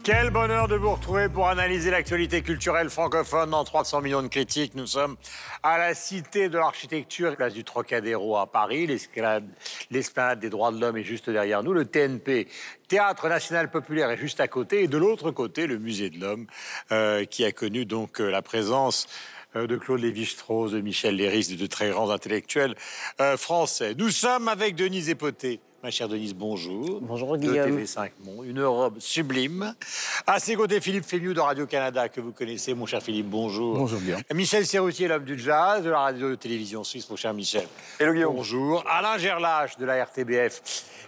Quel bonheur de vous retrouver pour analyser l'actualité culturelle francophone dans 300 millions de critiques. Nous sommes à la Cité de l'Architecture, place du Trocadéro à Paris. L'Esplanade des droits de l'homme est juste derrière nous. Le TNP, Théâtre National Populaire, est juste à côté. Et de l'autre côté, le Musée de l'Homme, qui a connu donc la présence de Claude Lévi-Strauss, de Michel Leiris, de très grands intellectuels français. Nous sommes avec Denise Epoté. Ma chère Denise, bonjour. Bonjour Guillaume. De TV5 Monde, une robe sublime. À ses côtés, Philippe Fémieux de Radio-Canada, que vous connaissez. Mon cher Philippe, bonjour. Bonjour Guillaume. Michel Serroutier, l'homme du jazz, de la radio-télévision suisse, mon cher Michel. Hello Guillaume. Bonjour. Alain Gerlache, de la RTBF.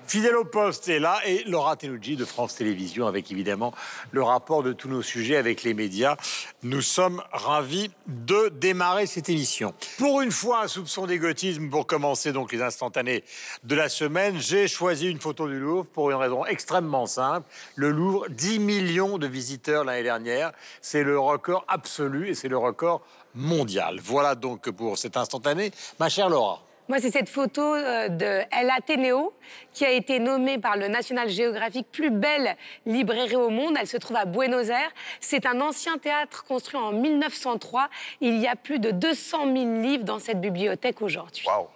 Fidèle au poste est là. Et Laura Tenouji, de France Télévisions, avec évidemment le rapport de tous nos sujets avec les médias. Nous sommes ravis de démarrer cette émission. Pour une fois, un soupçon d'égotisme pour commencer donc les instantanés de la semaine. J'ai choisi une photo du Louvre pour une raison extrêmement simple. Le Louvre, 10 millions de visiteurs l'année dernière. C'est le record absolu et c'est le record mondial. Voilà donc pour cet instantané. Ma chère Laura. Moi, c'est cette photo de El Ateneo qui a été nommée par le National Geographic plus belle librairie au monde. Elle se trouve à Buenos Aires. C'est un ancien théâtre construit en 1903. Il y a plus de 200 000 livres dans cette bibliothèque aujourd'hui. Waouh.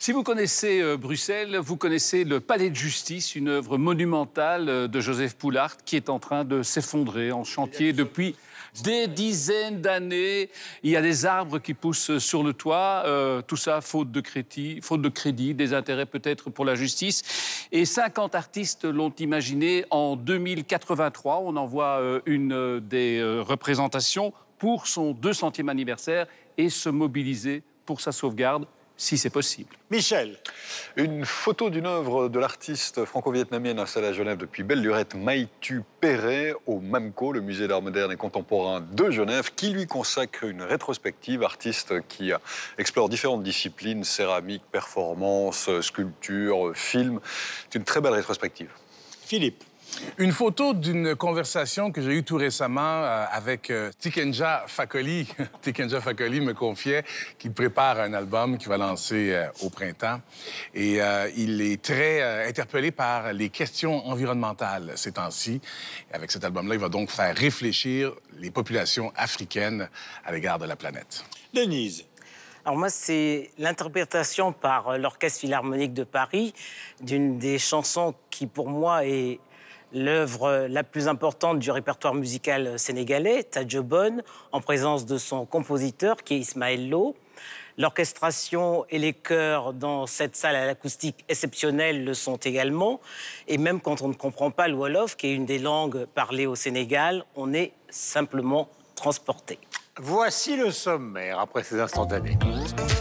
Si vous connaissez Bruxelles, vous connaissez le Palais de Justice, une œuvre monumentale de Joseph Poulart qui est en train de s'effondrer en chantier depuis des dizaines d'années. Il y a des arbres qui poussent sur le toit, tout ça faute de crédit, des intérêts peut-être pour la justice. Et 50 artistes l'ont imaginé en 2083. On en voit une des représentations pour son 200e anniversaire et se mobiliser pour sa sauvegarde, si c'est possible. Michel. Une photo d'une œuvre de l'artiste franco-vietnamienne installée à Genève depuis belle lurette, Mai Tu Perret, au MAMCO, le musée d'art moderne et contemporain de Genève, qui lui consacre une rétrospective. Artiste qui explore différentes disciplines, céramique, performance, sculpture, film. C'est une très belle rétrospective. Philippe. Une photo d'une conversation que j'ai eue tout récemment avec Tikenja Fakoli. Tikenja Fakoli me confiait qu'il prépare un album qu'il va lancer au printemps. Et il est très interpellé par les questions environnementales ces temps-ci. Avec cet album-là, il va donc faire réfléchir les populations africaines à l'égard de la planète. Denise. Alors moi, c'est l'interprétation par l'Orchestre Philharmonique de Paris d'une des chansons qui, pour moi, est l'œuvre la plus importante du répertoire musical sénégalais, Tadjo Bonne, en présence de son compositeur, qui est Ismaël Lo. L'orchestration et les chœurs dans cette salle à l'acoustique exceptionnelle le sont également. Et même quand on ne comprend pas le Wolof, qui est une des langues parlées au Sénégal, on est simplement transporté. Voici le sommaire après ces instantanés.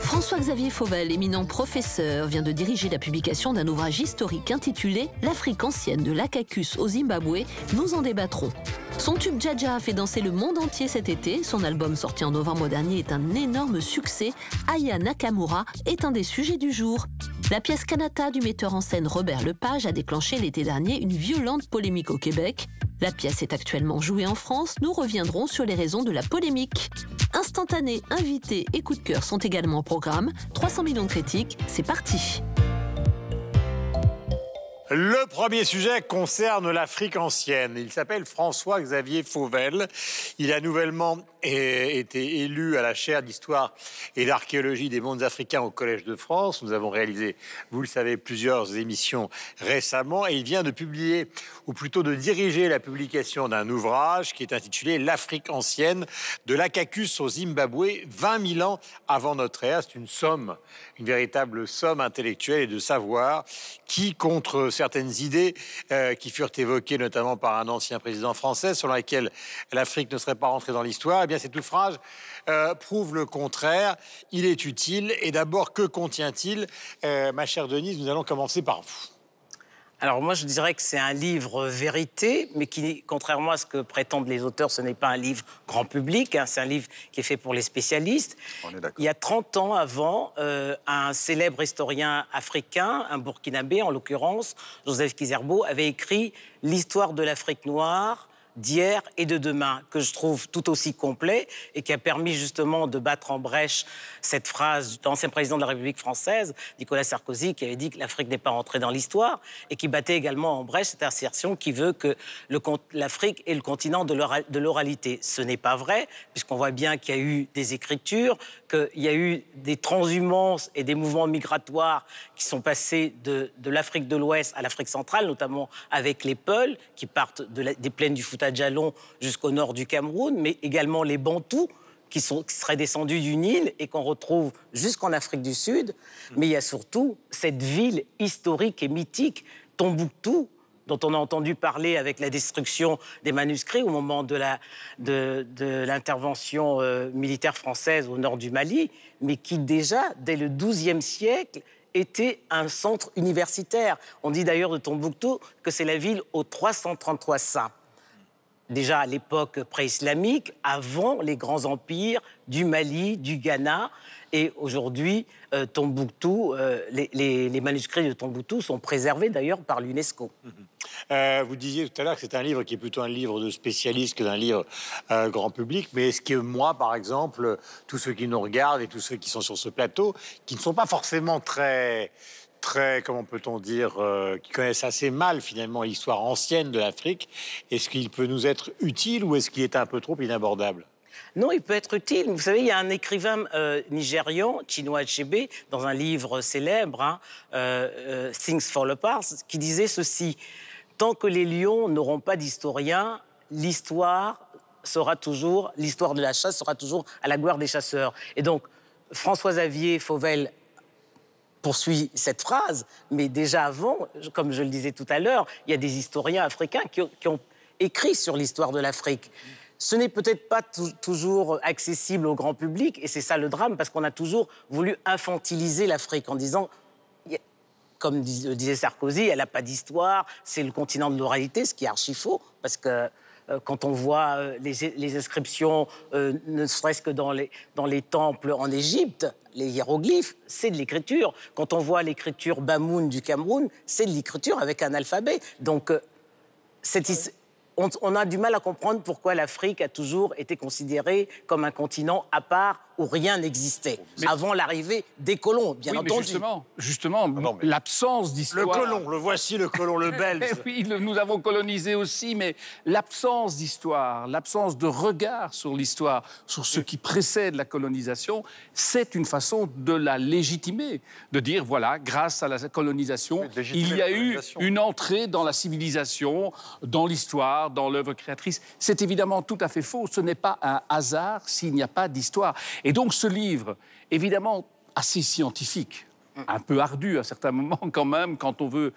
François-Xavier Fauvel, éminent professeur, vient de diriger la publication d'un ouvrage historique intitulé « L'Afrique ancienne de l'Acacus au Zimbabwe, nous en débattrons ». Son tube Dja a fait danser le monde entier cet été. Son album sorti en novembre dernier est un énorme succès. Aya Nakamura est un des sujets du jour. La pièce Kanata du metteur en scène Robert Lepage a déclenché l'été dernier une violente polémique au Québec. La pièce est actuellement jouée en France. Nous reviendrons sur les raisons de la polémique. Instantanés, invités et coups de cœur sont également au programme. 300 millions de critiques, c'est parti. Le premier sujet concerne l'Afrique ancienne. Il s'appelle François-Xavier Fauvel. Il a nouvellement été élu à la chaire d'histoire et d'archéologie des mondes africains au Collège de France. Nous avons réalisé, vous le savez, plusieurs émissions récemment et il vient de publier, ou plutôt de diriger la publication d'un ouvrage qui est intitulé « L'Afrique ancienne, de l'Acacus au Zimbabwe, 20 000 ans avant notre ère ». C'est une somme, une véritable somme intellectuelle et de savoir qui, contre certaines idées qui furent évoquées notamment par un ancien président français, selon laquelle l'Afrique ne serait pas rentrée dans l'histoire, eh bien cet ouvrage prouve le contraire. Il est utile. Et d'abord, que contient-il ma chère Denise, nous allons commencer par vous. Alors moi, je dirais que c'est un livre vérité, mais qui, contrairement à ce que prétendent les auteurs, ce n'est pas un livre grand public, hein, c'est un livre qui est fait pour les spécialistes. On est d'accord. Il y a 30 ans avant, un célèbre historien africain, un burkinabé en l'occurrence, Joseph Kizerbo, avait écrit « L'histoire de l'Afrique noire d'hier et de demain, que je trouve tout aussi complet et qui a permis justement de battre en brèche cette phrase de l'ancien président de la République française, Nicolas Sarkozy, qui avait dit que l'Afrique n'est pas entrée dans l'histoire, et qui battait également en brèche cette assertion qui veut que l'Afrique est le continent de l'oralité. Ce n'est pas vrai, puisqu'on voit bien qu'il y a eu des écritures, qu'il y a eu des transhumances et des mouvements migratoires qui sont passés de l'Afrique de l'Ouest à l'Afrique centrale, notamment avec les Peuls, qui partent des plaines du Fouta Djallon jusqu'au nord du Cameroun, mais également les Bantous, qui seraient descendus du Nil et qu'on retrouve jusqu'en Afrique du Sud. Mais il y a surtout cette ville historique et mythique, Tombouctou, dont on a entendu parler avec la destruction des manuscrits au moment de l'intervention militaire française au nord du Mali, mais qui déjà, dès le XIIe siècle, était un centre universitaire. On dit d'ailleurs de Tombouctou que c'est la ville aux 333 saints. Déjà à l'époque pré-islamique, avant les grands empires du Mali, du Ghana. Et aujourd'hui, Tombouctou, les manuscrits de Tombouctou sont préservés d'ailleurs par l'UNESCO. Vous disiez tout à l'heure que c'est un livre qui est plutôt un livre de spécialiste que d'un livre grand public. Mais est-ce que moi, par exemple, tous ceux qui nous regardent et tous ceux qui sont sur ce plateau, qui ne sont pas forcément très, comment peut-on dire, qui connaissent assez mal finalement l'histoire ancienne de l'Afrique, est-ce qu'il peut nous être utile ou est-ce qu'il est un peu trop inabordable ? Non, il peut être utile. Vous savez, il y a un écrivain nigérian, Chinua Achebe, dans un livre célèbre, Things Fall Apart, qui disait ceci: tant que les lions n'auront pas d'historien, l'histoire de la chasse sera toujours à la gloire des chasseurs. Et donc, François-Xavier Fauvel poursuit cette phrase, mais déjà avant, comme je le disais tout à l'heure, il y a des historiens africains qui ont écrit sur l'histoire de l'Afrique. Ce n'est peut-être pas toujours accessible au grand public, et c'est ça le drame, parce qu'on a toujours voulu infantiliser l'Afrique en disant, comme disait Sarkozy, elle n'a pas d'histoire, c'est le continent de l'oralité, ce qui est archi faux, parce que quand on voit les inscriptions, ne serait-ce que dans les temples en Égypte, les hiéroglyphes, c'est de l'écriture. Quand on voit l'écriture Bamoun du Cameroun, c'est de l'écriture avec un alphabet. Donc, on a du mal à comprendre pourquoi l'Afrique a toujours été considérée comme un continent à part où rien n'existait, avant l'arrivée des colons, bien entendu. Justement, l'absence d'histoire... Le colon, le voici, le colon, le belge. Oui, nous avons colonisé aussi, mais l'absence d'histoire, l'absence de regard sur l'histoire, sur ce qui précède la colonisation, c'est une façon de la légitimer, de dire, voilà, grâce à la colonisation, il y a eu une entrée dans la civilisation, dans l'histoire, dans l'œuvre créatrice. C'est évidemment tout à fait faux. Ce n'est pas un hasard s'il n'y a pas d'histoire. Et donc ce livre, évidemment assez scientifique, un peu ardu à certains moments quand même, quand on veut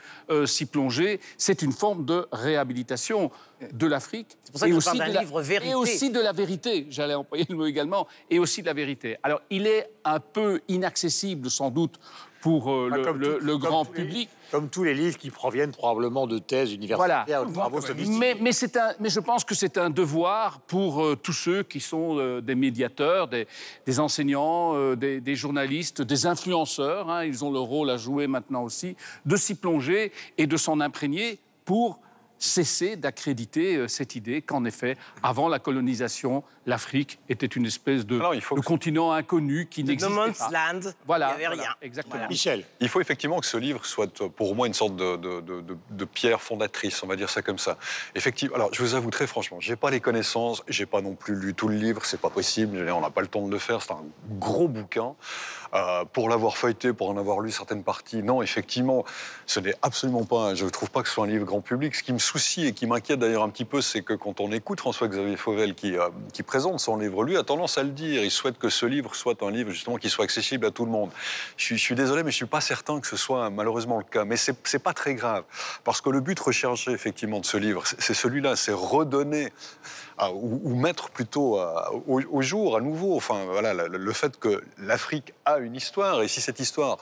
s'y plonger, c'est une forme de réhabilitation de l'Afrique. C'est pour ça que je parle d'un livre vérité. Et aussi de la vérité, j'allais employer le mot également, et aussi de la vérité. Alors il est un peu inaccessible sans doute pour le grand public. Comme tous les livres qui proviennent probablement de thèses universitaires, de travaux sophistiqués. Mais je pense que c'est un devoir pour tous ceux qui sont des médiateurs, des enseignants, des journalistes, des influenceurs, ils ont leur rôle à jouer maintenant aussi, de s'y plonger et de s'en imprégner pour cesser d'accréditer cette idée qu'en effet, avant la colonisation, l'Afrique était une espèce de continent inconnu qui n'existait pas. No man's land, voilà, il n'y avait rien. Exactement. Voilà. Michel. Il faut effectivement que ce livre soit pour moi une sorte de pierre fondatrice, on va dire ça comme ça. Effectivement, alors je vous avoue très franchement, j'ai pas les connaissances, j'ai pas non plus lu tout le livre, c'est pas possible, on n'a pas le temps de le faire, c'est un gros bouquin. Pour l'avoir feuilleté, pour en avoir lu certaines parties, non, effectivement, ce n'est absolument pas, je ne trouve pas que ce soit un livre grand public. Ce qui me soucie et qui m'inquiète d'ailleurs un petit peu, c'est que quand on écoute François-Xavier Fauvel qui présente son livre, lui a tendance à le dire, il souhaite que ce livre soit un livre justement qui soit accessible à tout le monde. Je suis désolé, mais je ne suis pas certain que ce soit malheureusement le cas. Mais ce n'est pas très grave, parce que le but recherché effectivement de ce livre, c'est celui-là, c'est redonner, ou mettre plutôt au jour à nouveau, enfin voilà, le fait que l'Afrique a une histoire, et si cette histoire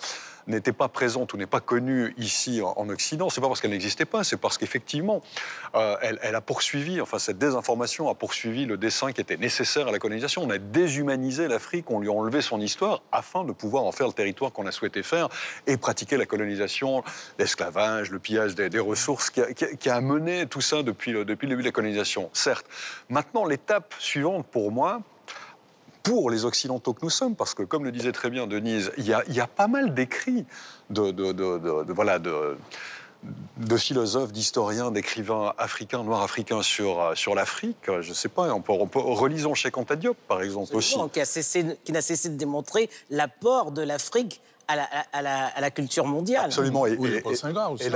n'était pas présente ou n'est pas connue ici en Occident, c'est pas parce qu'elle n'existait pas, c'est parce qu'effectivement, elle a poursuivi, enfin cette désinformation a poursuivi le dessein qui était nécessaire à la colonisation. On a déshumanisé l'Afrique, on lui a enlevé son histoire afin de pouvoir en faire le territoire qu'on a souhaité faire et pratiquer la colonisation, l'esclavage, le pillage des ressources qui a mené tout ça depuis le début de la colonisation, certes. Maintenant, l'étape suivante pour moi, pour les Occidentaux que nous sommes, parce que, comme le disait très bien Denise, il y a pas mal d'écrits de philosophes, d'historiens, d'écrivains africains, noirs africains sur l'Afrique. Je ne sais pas, relisons Cheikh Anta Diop, par exemple, aussi. Qui n'a cessé de démontrer l'apport de l'Afrique à la culture mondiale. Absolument. Ou Léopold Senghor aussi.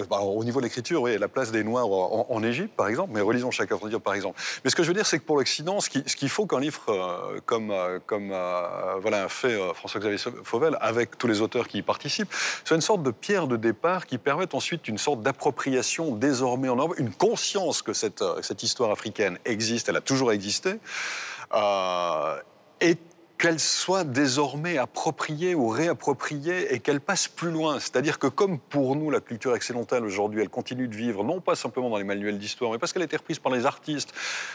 Au niveau de l'écriture, oui, la place des Noirs en Égypte, par exemple, mais relisons Cheikh Anta Diop, par exemple. Mais ce que je veux dire, c'est que pour l'Occident, ce qu'il faut qu'un livre comme a fait François-Xavier Fauvel, avec tous les auteurs qui y participent, soit une sorte de pierre de départ qui permette ensuite une sorte d'appropriation désormais en Europe, une conscience que cette histoire africaine existe, elle a toujours existé, et qu'elle soit désormais appropriée ou réappropriée et qu'elle passe plus loin. C'est-à-dire que comme pour nous, la culture occidentale aujourd'hui, elle continue de vivre, non pas simplement dans les manuels d'histoire, mais parce qu'elle a été reprise par les artistes.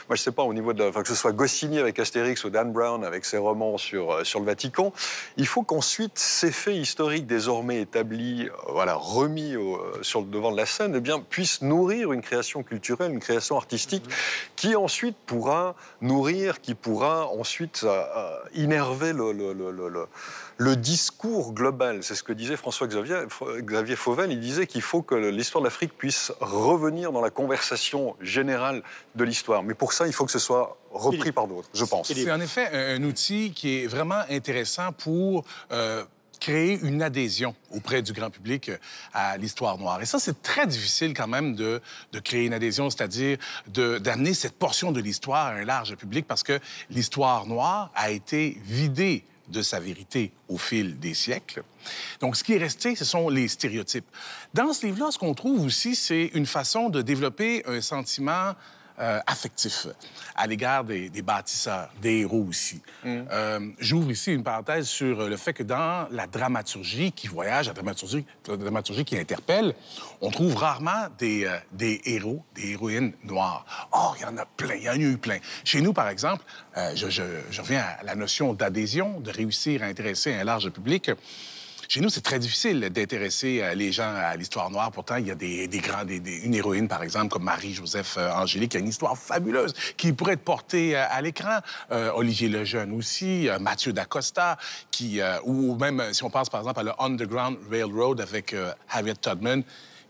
Moi, je sais pas, au niveau que ce soit Goscinny avec Astérix ou Dan Brown avec ses romans sur le Vatican, il faut qu'ensuite ces faits historiques désormais établis, remis sur le devant de la scène, eh bien, puissent nourrir une création culturelle, une création artistique qui ensuite pourra nourrir, qui pourra ensuite énerver le discours global. C'est ce que disait François-Xavier Fauvel. Il disait qu'il faut que l'histoire de l'Afrique puisse revenir dans la conversation générale de l'histoire. Mais pour ça, il faut que ce soit repris par d'autres, je pense. C'est en effet un outil qui est vraiment intéressant pour créer une adhésion auprès du grand public à l'histoire noire. Et ça, c'est très difficile quand même de créer une adhésion, c'est-à-dire d'amener cette portion de l'histoire à un large public parce que l'histoire noire a été vidée de sa vérité au fil des siècles. Donc, ce qui est resté, ce sont les stéréotypes. Dans ce livre-là, ce qu'on trouve aussi, c'est une façon de développer un sentiment affectif à l'égard des bâtisseurs, des héros aussi. J'ouvre ici une parenthèse sur le fait que dans la dramaturgie qui voyage, la dramaturgie qui interpelle, on trouve rarement des héros, des héroïnes noires. Or, il y en a plein, il y en a eu plein. Chez nous, par exemple, je reviens à la notion d'adhésion, de réussir à intéresser un large public. Chez nous, c'est très difficile d'intéresser les gens à l'histoire noire. Pourtant, il y a une héroïne, par exemple, comme Marie-Joseph Angélique, qui a une histoire fabuleuse, qui pourrait être portée à l'écran. Olivier Lejeune aussi, Mathieu Dacosta, ou même, si on pense, par exemple, à le Underground Railroad avec Harriet Tubman,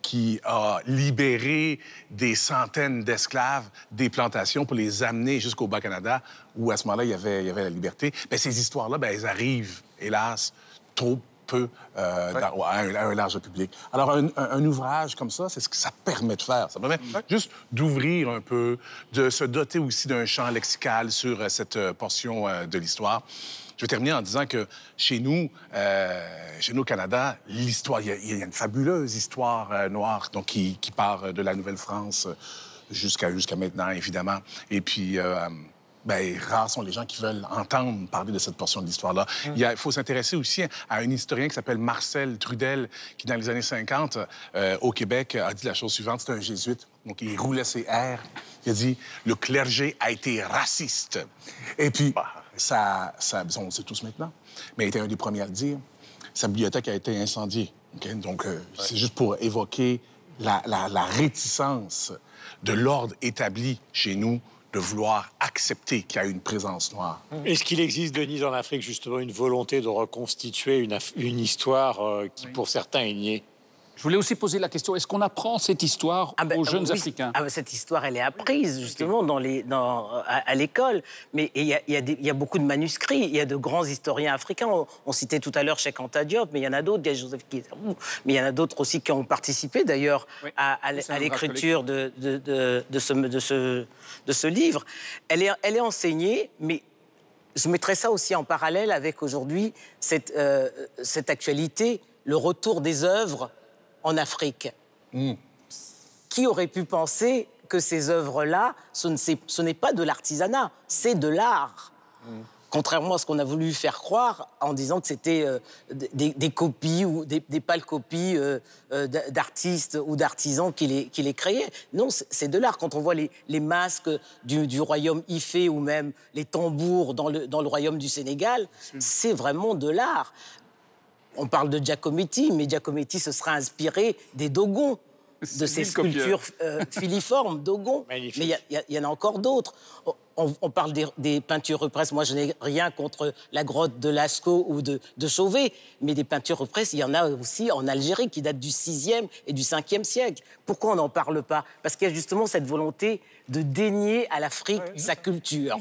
qui a libéré des centaines d'esclaves des plantations pour les amener jusqu'au Bas-Canada, où, à ce moment-là, il y avait la liberté. Bien, ces histoires-là, elles arrivent, hélas, trop peu à un large public. Alors, un ouvrage comme ça, c'est ce que ça permet de faire. Ça permet juste d'ouvrir un peu, de se doter aussi d'un champ lexical sur cette portion de l'histoire. Je vais terminer en disant que chez nous au Canada, l'histoire, il y a une fabuleuse histoire noire donc, qui part de la Nouvelle-France jusqu'à maintenant, évidemment. Et puis... rares sont les gens qui veulent entendre parler de cette portion de l'histoire-là. Il faut s'intéresser aussi à un historien qui s'appelle Marcel Trudel, qui, dans les années 50, au Québec, a dit la chose suivante. C'est un jésuite, donc il roulait ses airs. Il a dit « Le clergé a été raciste ». Et puis, on le sait tous maintenant, mais il était un des premiers à le dire. Sa bibliothèque a été incendiée. Okay? Donc, c'est juste pour évoquer la réticence de l'ordre établi chez nous de vouloir accepter qu'il y a une présence noire. Est-ce qu'il existe, Denise, en Afrique, justement, une volonté de reconstituer une histoire qui, pour certains, est niée? Je voulais aussi poser la question, est-ce qu'on apprend cette histoire aux jeunes Africains? Cette histoire, elle est apprise, justement, à l'école. Mais il y a beaucoup de manuscrits. Il y a de grands historiens africains. On citait tout à l'heure Cheikh Anta Diop, mais il y en a d'autres. Il y a Joseph Kizerbo, mais il y en a d'autres aussi qui ont participé, d'ailleurs, à l'écriture de ce livre. Elle est enseignée, mais je mettrais ça aussi en parallèle avec, aujourd'hui, cette actualité, le retour des œuvres en Afrique. Qui aurait pu penser que ces œuvres-là, ce n'est pas de l'artisanat, c'est de l'art. contrairement à ce qu'on a voulu faire croire en disant que c'était des copies ou des pâles copies d'artistes ou d'artisans qui les créaient. Non, c'est de l'art. Quand on voit les masques du royaume Ifé ou même les tambours dans le royaume du Sénégal, c'est vraiment de l'art. On parle de Giacometti, mais Giacometti se sera inspiré des Dogons, de ces sculptures filiformes, Dogon. Magnifique. Mais il y en a encore d'autres. On parle des peintures rupresses. Moi, je n'ai rien contre la grotte de Lascaux ou de Chauvet, mais des peintures rupresses, il y en a aussi en Algérie qui datent du 6e et du 5e siècle. Pourquoi on n'en parle pas? Parce qu'il y a justement cette volonté de dénier à l'Afrique sa culture.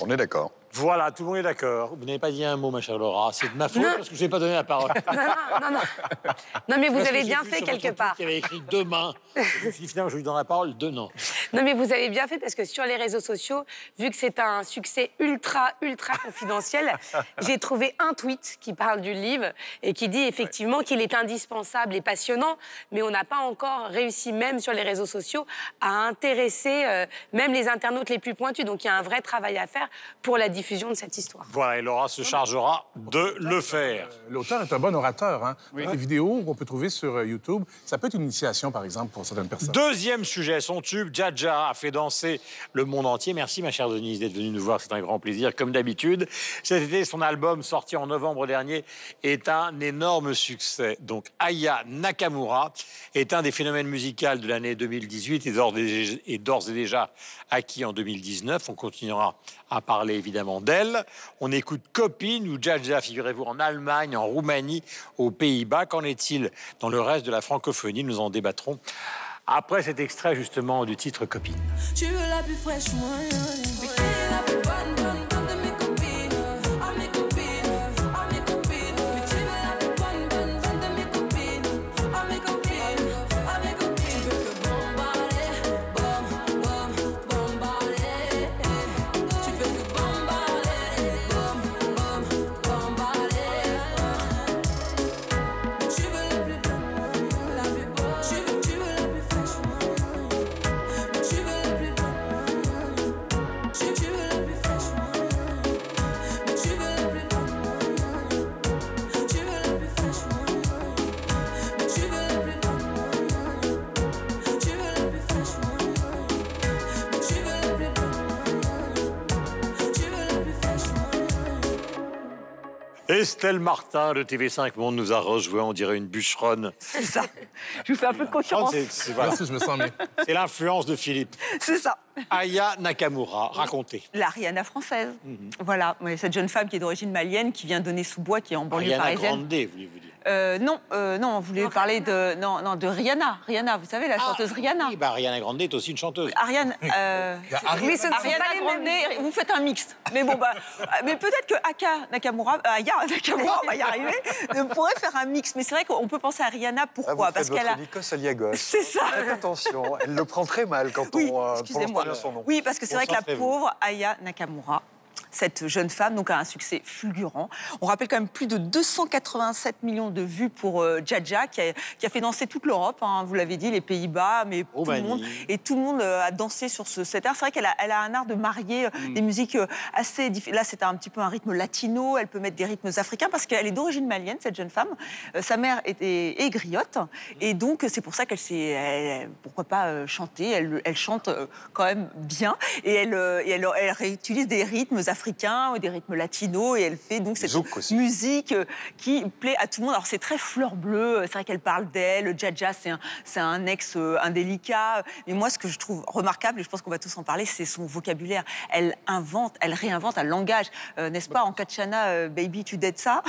On est d'accord. Voilà, tout le monde est d'accord. Vous n'avez pas dit un mot, ma chère Laura. C'est de ma faute parce que je n'ai pas donné la parole. Non, mais vous Parce que avez j'ai bien vu fait sur quelque votre part. tweet qu'il y avait écrit demain. Je me suis dit, finalement, je lui donne la parole demain. Non, mais vous avez bien fait parce que sur les réseaux sociaux, vu que c'est un succès ultra confidentiel, j'ai trouvé un tweet qui parle du livre et qui dit effectivement qu'il est indispensable et passionnant, mais on n'a pas encore réussi, même sur les réseaux sociaux, à intéresser même les internautes les plus pointus. Donc il y a un vrai travail à faire pour la diffusion de cette histoire. Voilà, et Laura se chargera de le faire. L'auteur est un bon orateur. Hein? Oui. Les vidéos qu'on peut trouver sur YouTube, ça peut être une initiation, par exemple, pour certaines personnes. Deuxième sujet, son tube, Dja a fait danser le monde entier. Merci, ma chère Denise, d'être venue nous voir. C'est un grand plaisir, comme d'habitude. Cet été, son album, sorti en novembre dernier, est un énorme succès. Donc, Aya Nakamura est un des phénomènes musicaux de l'année 2018 et d'ores et déjà acquis en 2019. On continuera à parler, évidemment, d'elle. On écoute Copine, où Dja, figurez-vous, en Allemagne, en Roumanie, aux Pays-Bas. Qu'en est-il dans le reste de la francophonie? Nous en débattrons après cet extrait, justement, du titre Copine. Tu veux la plus fraîche, moi, mais qui est la plus bonne de mes copines? À mes copines, à mes copines. Mais tu veux la plus bonne de mes copines? À mes copines, à mes copines. Tu veux que bombarder, bombarder. Tu veux que bombarder, bombarder. Mais tu veux la plus bonne, la plus bonne. Tu veux la plus fraîche, mais tu veux la plus bonne. Tu veux la plus fraîche, mais tu veux la plus bonne. Tu veux la plus fraîche, mais tu veux la plus bonne. Tu veux la plus fraîche, mais tu veux la plus bonne. Tu veux la plus fraîche. Estelle Martin de TV5 Monde nous a rejoint, on dirait une bûcheronne. C'est ça. Je vous fais un peu de concurrence. Voilà. Merci, je me sens bien. C'est l'influence de Philippe. C'est ça. Aya Nakamura, racontez. La Rihanna française. Voilà, ouais, cette jeune femme qui est d'origine malienne, qui vient d'Aulnay-sous-Bois, qui est en banlieue Ariana parisienne. Grande, voulez-vous dire? Non, on voulait parler de Rihanna. Rihanna, vous savez, la chanteuse Rihanna. Oui, Ariana Grande est aussi une chanteuse. Ariane, Il y a Ariana- oui, ce ne sont Ariana pas les Grande, mêmes. Vous faites un mixte. Mais bon, mais peut-être que Aya Nakamura, on va y arriver, pourrait faire un mix. Mais c'est vrai qu'on peut penser à Rihanna. Pourquoi? Parce qu'elle a Nikos Aliagos. C'est ça. Faites attention, elle le prend très mal quand Oui, on prononce excusez-moi. pas bien son nom. Oui, parce que c'est vrai que la Concentrez-vous. pauvre Aya Nakamura, cette jeune femme, donc a un succès fulgurant. On rappelle quand même plus de 287 millions de vues pour Dja, qui a fait danser toute l'Europe, hein, vous l'avez dit, les Pays-Bas, mais tout le monde. Et tout le monde a dansé sur cet art. C'est vrai qu'elle a un art de marier des musiques assez différentes. Là, c'est un petit peu un rythme latino, elle peut mettre des rythmes africains, parce qu'elle est d'origine malienne, cette jeune femme. Sa mère est griotte, et donc c'est pour ça qu'elle sait, pourquoi pas chanter. Elle chante quand même bien, et elle réutilise des rythmes africains ou des rythmes latinos, et elle fait donc cette musique qui plaît à tout le monde. Alors c'est très fleur bleue, c'est vrai qu'elle parle d'elle. Dja, c'est un ex indélicat. Mais moi, ce que je trouve remarquable, et je pense qu'on va tous en parler, c'est son vocabulaire. Elle réinvente un langage, n'est-ce pas? En Kachana, baby, tu dettes ça.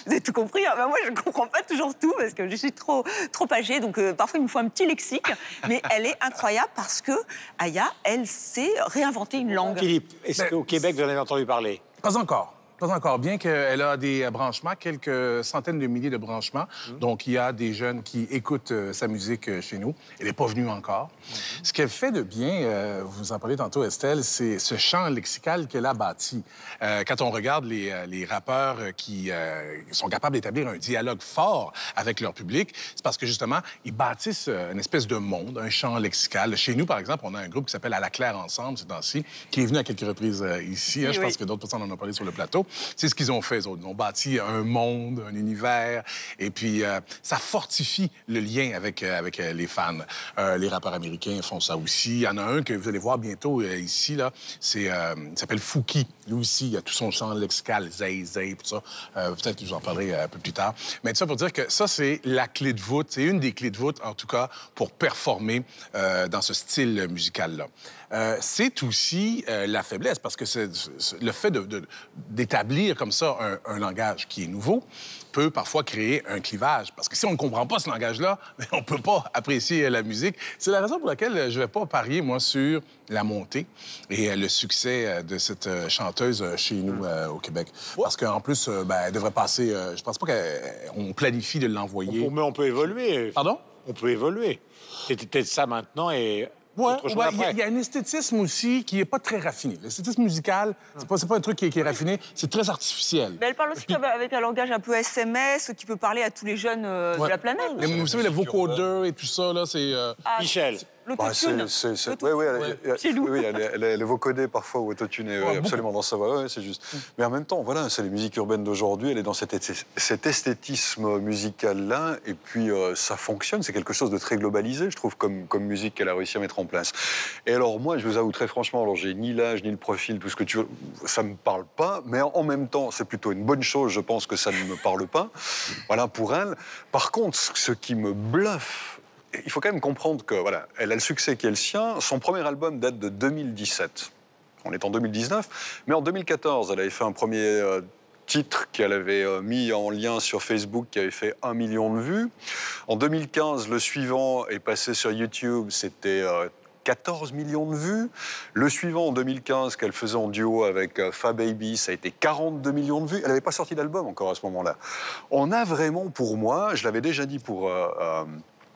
Vous avez tout compris, hein? Ben moi, je ne comprends pas toujours tout parce que je suis trop âgée. Donc, parfois, il me faut un petit lexique. Mais elle est incroyable parce que Aya, elle sait réinventer une langue. Philippe, est-ce qu'au Québec, vous en avez entendu parler? Pas encore. Pas encore, bien qu'elle a des branchements, quelques centaines de milliers de branchements. Donc, il y a des jeunes qui écoutent sa musique chez nous. Elle n'est pas venue encore. Ce qu'elle fait de bien, vous en parlez tantôt, Estelle, c'est ce champ lexical qu'elle a bâti. Quand on regarde les rappeurs qui sont capables d'établir un dialogue fort avec leur public, c'est parce que, justement, ils bâtissent une espèce de monde, un champ lexical. Chez nous, par exemple, on a un groupe qui s'appelle À la Claire Ensemble, ces temps-ci, qui est venu à quelques reprises ici. Je pense que d'autres personnes en ont parlé sur le plateau. C'est ce qu'ils ont fait, eux autres. Ils ont bâti un monde, un univers, et puis ça fortifie le lien avec les fans. Les rappeurs américains font ça aussi. Il y en a un que vous allez voir bientôt ici, là. Il s'appelle Fouki. Lui aussi, il a tout son champ lexical, Zay, tout ça. Peut-être que je vous en parlerai un peu plus tard. Mais tout ça pour dire que ça, c'est la clé de voûte. C'est une des clés de voûte, en tout cas, pour performer dans ce style musical-là. C'est aussi la faiblesse, parce que le fait d'établir comme ça un langage qui est nouveau peut parfois créer un clivage. Parce que si on ne comprend pas ce langage-là, on ne peut pas apprécier la musique. C'est la raison pour laquelle je ne vais pas parier, moi, sur la montée et le succès de cette chanteuse chez nous au Québec. Parce qu'en plus, elle devrait passer... je pense pas qu'on planifie de l'envoyer. Mais on peut évoluer. Pardon? On peut évoluer. C'est peut-être ça maintenant et... Ouais, autre chose après. il y a un esthétisme aussi qui n'est pas très raffiné. L'esthétisme musical, c'est pas un truc qui est raffiné, c'est très artificiel. Mais elle parle aussi avec un langage un peu SMS qui peut parler à tous les jeunes de la planète. Vous savez, le vocodeur et tout ça, là, c'est... Michel. L'autotune. Oui, elle est vocodée parfois ou autotunée, absolument dans sa voix, c'est juste. Mais en même temps, voilà, c'est les musiques urbaines d'aujourd'hui, elle est dans cet esthétisme musical-là, et puis ça fonctionne, c'est quelque chose de très globalisé, je trouve, comme musique qu'elle a réussi à mettre en place. Et alors moi, je vous avoue très franchement, alors j'ai ni l'âge, ni le profil, tout ce que tu veux, ça me parle pas, mais en même temps, c'est plutôt une bonne chose, je pense que ça ne me parle pas, voilà, pour elle. Par contre, ce qui me bluffe, il faut quand même comprendre que, voilà, elle a le succès qui est le sien. Son premier album date de 2017. On est en 2019. Mais en 2014, elle avait fait un premier titre qu'elle avait mis en lien sur Facebook, qui avait fait 1 million de vues. En 2015, le suivant est passé sur YouTube. C'était 14 millions de vues. Le suivant, en 2015, qu'elle faisait en duo avec Fababy, ça a été 42 millions de vues. Elle n'avait pas sorti d'album encore à ce moment-là. On a vraiment, pour moi, je l'avais déjà dit pour...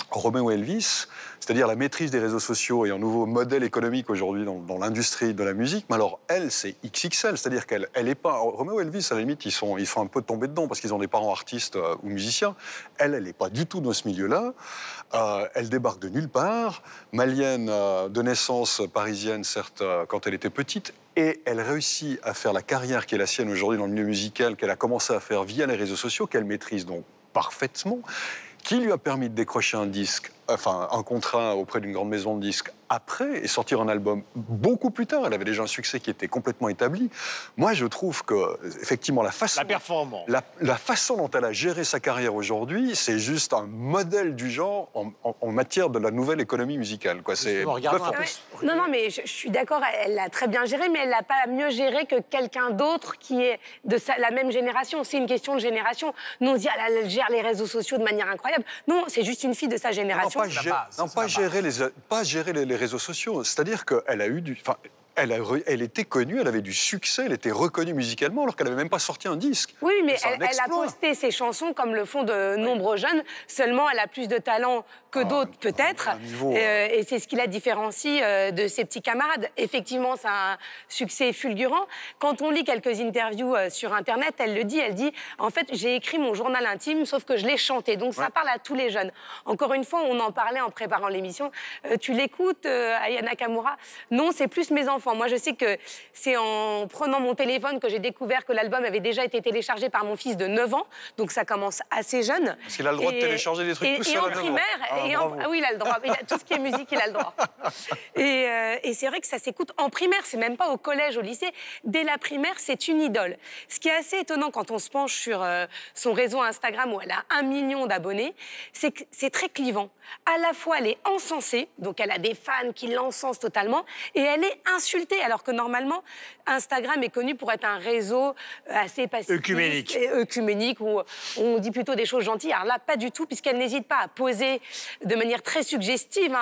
Romeo Elvis, c'est-à-dire la maîtrise des réseaux sociaux et un nouveau modèle économique aujourd'hui dans l'industrie de la musique. Mais alors, elle, c'est XXL, c'est-à-dire qu'elle est pas... Romeo Elvis, à la limite, ils sont un peu tombés dedans parce qu'ils ont des parents artistes ou musiciens. Elle n'est pas du tout dans ce milieu-là. Elle débarque de nulle part. Malienne de naissance, parisienne, certes, quand elle était petite. Et elle réussit à faire la carrière qui est la sienne aujourd'hui dans le milieu musical, qu'elle a commencé à faire via les réseaux sociaux, qu'elle maîtrise donc parfaitement, qui lui a permis de décrocher un disque, enfin un contrat auprès d'une grande maison de disques après et sortir un album beaucoup plus tard. Elle avait déjà un succès qui était complètement établi. Moi, je trouve que effectivement la façon dont elle a géré sa carrière aujourd'hui, c'est juste un modèle du genre en matière de la nouvelle économie musicale. Quoi. C'est non, mais je suis d'accord. Elle l'a très bien géré, mais elle l'a pas mieux géré que quelqu'un d'autre qui est de la même génération. C'est une question de génération. Nous on se dit elle gère les réseaux sociaux de manière incroyable. Non, c'est juste une fille de sa génération. Pas gérer les réseaux sociaux. C'est-à-dire qu'elle a eu du... Elle était connue, elle avait du succès, elle était reconnue musicalement alors qu'elle n'avait même pas sorti un disque. Oui, mais elle a posté ses chansons comme le font de nombreux jeunes. Seulement, elle a plus de talent que d'autres, peut-être. Et c'est ce qui la différencie de ses petits camarades. Effectivement, c'est un succès fulgurant. Quand on lit quelques interviews sur Internet, elle le dit, en fait, j'ai écrit mon journal intime, sauf que je l'ai chanté. Donc, ça parle à tous les jeunes. Encore une fois, on en parlait en préparant l'émission. Tu l'écoutes, Aya Nakamura? Non, c'est plus mes enfants. Moi, je sais que c'est en prenant mon téléphone que j'ai découvert que l'album avait déjà été téléchargé par mon fils de 9 ans. Donc, ça commence assez jeune. Parce qu'il a le droit de télécharger des trucs tout seul. Et en primaire, oui, il a le droit. Tout ce qui est musique, il a le droit. Et c'est vrai que ça s'écoute en primaire. C'est même pas au collège, au lycée. Dès la primaire, c'est une idole. Ce qui est assez étonnant quand on se penche sur son réseau Instagram où elle a 1 million d'abonnés, c'est que c'est très clivant. À la fois, elle est encensée. Donc, elle a des fans qui l'encensent totalement. Et elle est insultée. insulté, alors que normalement, Instagram est connu pour être un réseau assez pacifiste. Œcuménique, où on dit plutôt des choses gentilles. Alors là, pas du tout, puisqu'elle n'hésite pas à poser de manière très suggestive,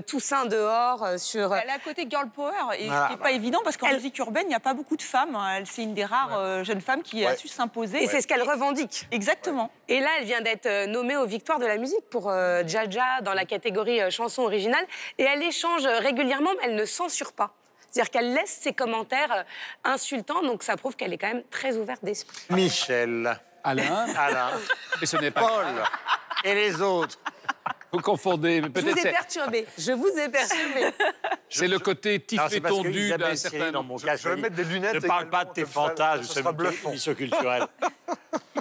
Toussaint dehors, sur... Elle est à côté girl power, et ce qui n'est pas évident, parce qu'en musique urbaine, il n'y a pas beaucoup de femmes. C'est une des rares jeunes femmes qui a su s'imposer. Et c'est ce qu'elle revendique. Exactement. Et là, elle vient d'être nommée aux Victoires de la musique pour Dja dans la catégorie chanson originale. Et elle échange régulièrement, mais elle ne censure pas. C'est-à-dire qu'elle laisse ses commentaires insultants, donc ça prouve qu'elle est quand même très ouverte d'esprit. Michel. Alain. Mais ce n'est pas Paul. grave. Et les autres. Vous confondez. Mais Je vous ai perturbé. C'est le côté tif Non, et c'est parce que tondu Isabelle d'un Thierry, certain dans nombre. mon cas, Je vais mettre des lunettes. Ne parle pas de également, tes comme ça, fantasmes, ça sera bluffant. émission culturelle.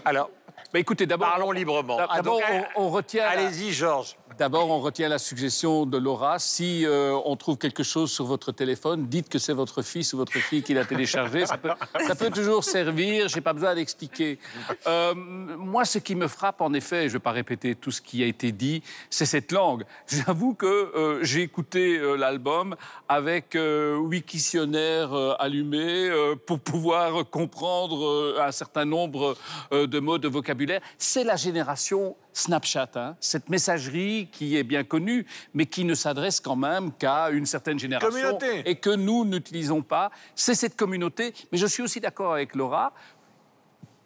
Alors, Bah, écoutez, d'abord, parlons librement. D'abord, on retient. Allez-y, Georges. D'abord, on retient la suggestion de Laura. Si on trouve quelque chose sur votre téléphone, dites que c'est votre fils ou votre fille qui l'a téléchargé. Ça peut toujours servir. J'ai pas besoin d'expliquer. Moi, ce qui me frappe, en effet, je ne vais pas répéter tout ce qui a été dit, c'est cette langue. J'avoue que j'ai écouté l'album avec Wiktionnaire allumé pour pouvoir comprendre un certain nombre de mots de vocabulaire. C'est la génération Snapchat, cette messagerie qui est bien connue, mais qui ne s'adresse quand même qu'à une certaine génération Communauté. et que nous n'utilisons pas. C'est cette communauté. Mais je suis aussi d'accord avec Laura.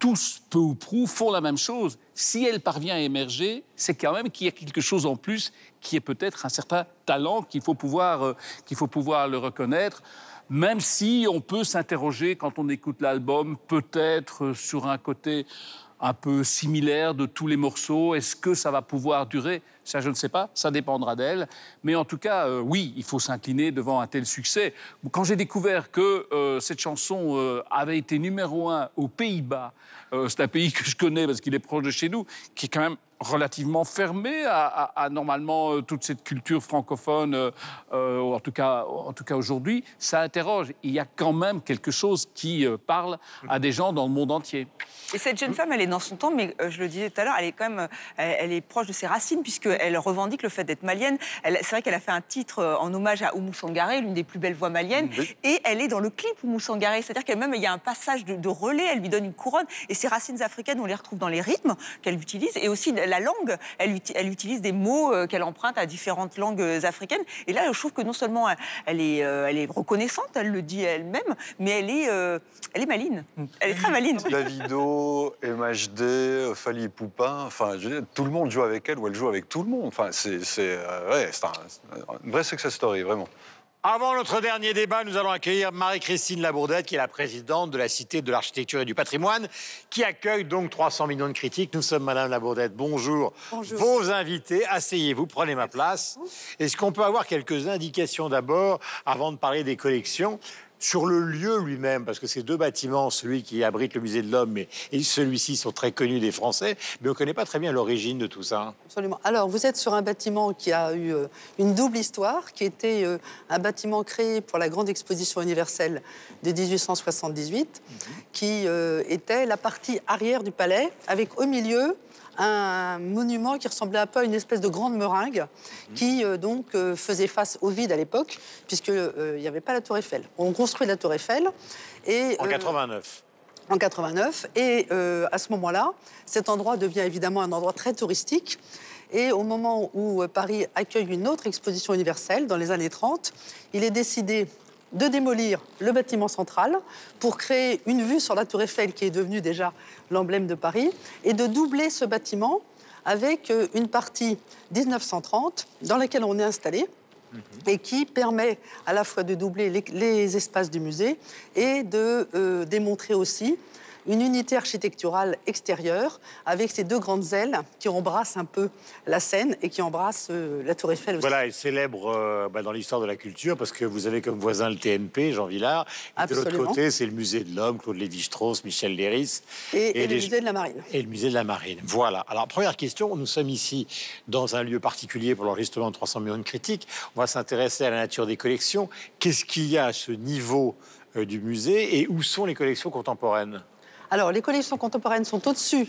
Tous, peu ou prou, font la même chose. Si elle parvient à émerger, c'est quand même qu'il y a quelque chose en plus qui est peut-être un certain talent qu'il faut pouvoir le reconnaître. Même si on peut s'interroger quand on écoute l'album, peut-être sur un côté un peu similaire de tous les morceaux. Est-ce que ça va pouvoir durer ? Ça, je ne sais pas, ça dépendra d'elle. Mais en tout cas, oui, il faut s'incliner devant un tel succès. Quand j'ai découvert que cette chanson avait été numéro 1 aux Pays-Bas, c'est un pays que je connais parce qu'il est proche de chez nous, qui est quand même relativement fermé à normalement toute cette culture francophone, en tout cas aujourd'hui, ça interroge. Il y a quand même quelque chose qui parle à des gens dans le monde entier. Et cette jeune femme, elle est dans son temps, mais je le disais tout à l'heure, elle est quand même, elle est proche de ses racines, puisqu'elle revendique le fait d'être malienne. C'est vrai qu'elle a fait un titre en hommage à Oumou Sangaré, l'une des plus belles voix maliennes, et elle est dans le clip Oumou Sangaré. C'est-à-dire qu'elle-même, il y a un passage de relais, elle lui donne une couronne, et ses racines africaines, on les retrouve dans les rythmes qu'elle utilise, et aussi la langue, elle utilise des mots qu'elle emprunte à différentes langues africaines. Et là, je trouve que non seulement elle est reconnaissante, elle le dit elle-même, mais elle est maline. Elle est très maline. Davido, MHD, Fally Ipupa, enfin, je veux dire, tout le monde joue avec elle ou elle joue avec tout le monde. Enfin, c'est une vraie success story, vraiment. Avant notre dernier débat, nous allons accueillir Marie-Christine Labourdette, qui est la présidente de la Cité de l'Architecture et du Patrimoine, qui accueille donc 300 millions de critiques. Nous sommes Madame Labourdette. Bonjour. Bonjour. Vos invités, asseyez-vous, prenez ma place. Est-ce qu'on peut avoir quelques indications d'abord, avant de parler des collections, sur le lieu lui-même, parce que ces deux bâtiments, celui qui abrite le musée de l'Homme et celui-ci, sont très connus des Français, mais on ne connaît pas très bien l'origine de tout ça. Absolument. Alors, vous êtes sur un bâtiment qui a eu une double histoire, qui était un bâtiment créé pour la grande exposition universelle de 1878, qui était la partie arrière du palais, avec au milieu un monument qui ressemblait un peu à une espèce de grande meringue qui faisait face au vide à l'époque, puisqu'il n'y avait pas la Tour Eiffel. On construit la Tour Eiffel. Et, En 89. En 89. Et à ce moment-là, cet endroit devient évidemment un endroit très touristique. Et au moment où Paris accueille une autre exposition universelle, dans les années 30, il est décidé de démolir le bâtiment central pour créer une vue sur la Tour Eiffel, qui est devenue déjà l'emblème de Paris, et de doubler ce bâtiment avec une partie 1930 dans laquelle on est installé et qui permet à la fois de doubler les espaces du musée et de démontrer aussi une unité architecturale extérieure avec ces deux grandes ailes qui embrassent un peu la Seine et qui embrassent la Tour Eiffel aussi. Voilà, elle célèbre dans l'histoire de la culture parce que vous avez comme voisin le TNP, Jean Villard. Et de l'autre côté, c'est le musée de l'Homme, Claude Lévi-Strauss, Michel Léris. Et le musée de la Marine. Et le musée de la Marine. Voilà. Alors, première question, nous sommes ici dans un lieu particulier pour l'enregistrement de 300 millions de critiques. On va s'intéresser à la nature des collections. Qu'est-ce qu'il y a à ce niveau du musée et où sont les collections contemporaines ? Alors, les collections contemporaines sont au-dessus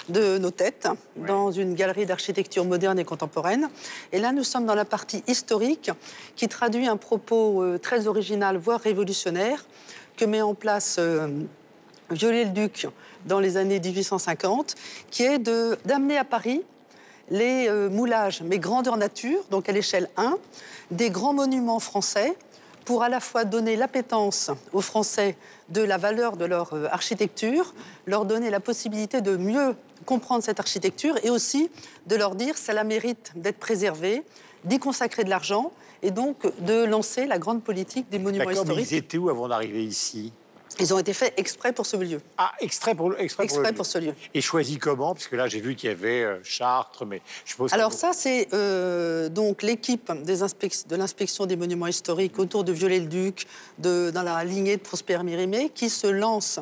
de nos têtes dans une galerie d'architecture moderne et contemporaine. Et là, nous sommes dans la partie historique qui traduit un propos très original, voire révolutionnaire, que met en place Viollet-le-Duc dans les années 1850, qui est d'amener à Paris les moulages, mais grandeur nature, donc à l'échelle 1, des grands monuments français, pour à la fois donner l'appétence aux Français de la valeur de leur architecture, leur donner la possibilité de mieux comprendre cette architecture et aussi de leur dire ça la mérite d'être préservée, d'y consacrer de l'argent et donc de lancer la grande politique des monuments D'accord, mais historiques. ils étaient où avant d'arriver ici? Ils ont été faits exprès pour ce lieu. Ah, exprès pour Ce lieu. Et choisi comment? Parce que là, j'ai vu qu'il y avait Chartres, mais je suppose... Alors ça, c'est donc l'équipe de l'inspection des monuments historiques autour de Viollet-le-Duc, dans la lignée de Prosper Mérimée, qui se lance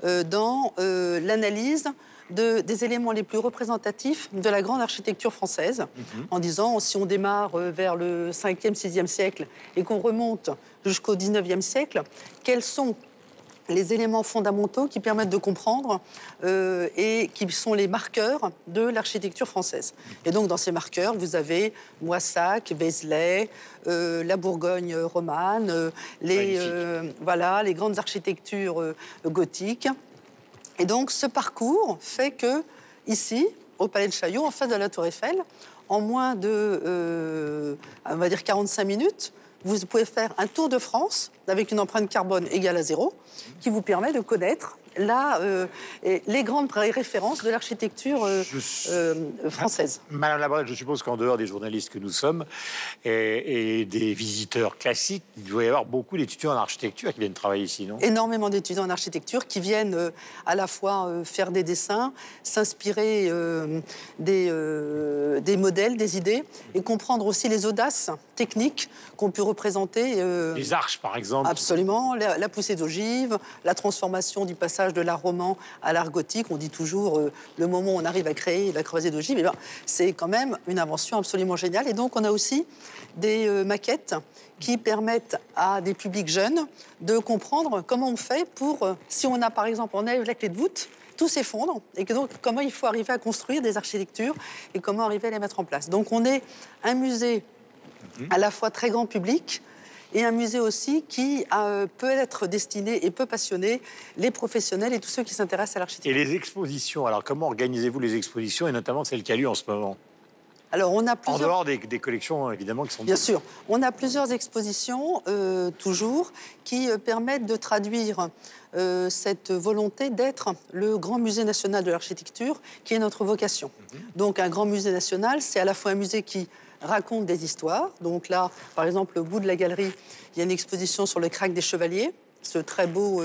dans l'analyse des éléments les plus représentatifs de la grande architecture française, en disant, si on démarre vers le 5e, 6e siècle et qu'on remonte jusqu'au 19e siècle, quels sont les éléments fondamentaux qui permettent de comprendre et qui sont les marqueurs de l'architecture française. Et donc, dans ces marqueurs, vous avez Moissac, Vézelay, la Bourgogne romane, les grandes architectures gothiques. Et donc, ce parcours fait que, ici, au Palais de Chaillot, en face de la Tour Eiffel, en moins de, on va dire, 45 minutes, vous pouvez faire un tour de France avec une empreinte carbone égale à 0, qui vous permet de connaître les grandes références de l'architecture française. Madame Labrèche, je suppose qu'en dehors des journalistes que nous sommes et des visiteurs classiques, il doit y avoir beaucoup d'étudiants en architecture qui viennent travailler ici, non? Énormément d'étudiants en architecture qui viennent à la fois faire des dessins, s'inspirer des modèles, des idées, et comprendre aussi les audaces techniques qu'on peut représenter. Les arches, par exemple. Absolument, la poussée d'ogive, la transformation du passage de l'art roman à l'art gothique. On dit toujours le moment où on arrive à créer la croisée d'ogive, eh bien, c'est quand même une invention absolument géniale. Et donc, on a aussi des maquettes qui permettent à des publics jeunes de comprendre comment on fait pour, si on a par exemple, on a la clé de voûte, tout s'effondre, et que donc comment il faut arriver à construire des architectures et comment arriver à les mettre en place. Donc, on est un musée à la fois très grand public, et un musée aussi qui peut être destiné et peut passionner les professionnels et tous ceux qui s'intéressent à l'architecture. Et les expositions, alors comment organisez-vous les expositions, et notamment celle qui a lieu en ce moment? Alors, on a plusieurs... En dehors des collections, évidemment, qui sont... Bien sûr. On a plusieurs expositions, toujours, qui permettent de traduire cette volonté d'être le grand musée national de l'architecture, qui est notre vocation. Donc, un grand musée national, c'est à la fois un musée qui raconte des histoires. Donc là, par exemple, au bout de la galerie, il y a une exposition sur le Krach des Chevaliers, ce très beau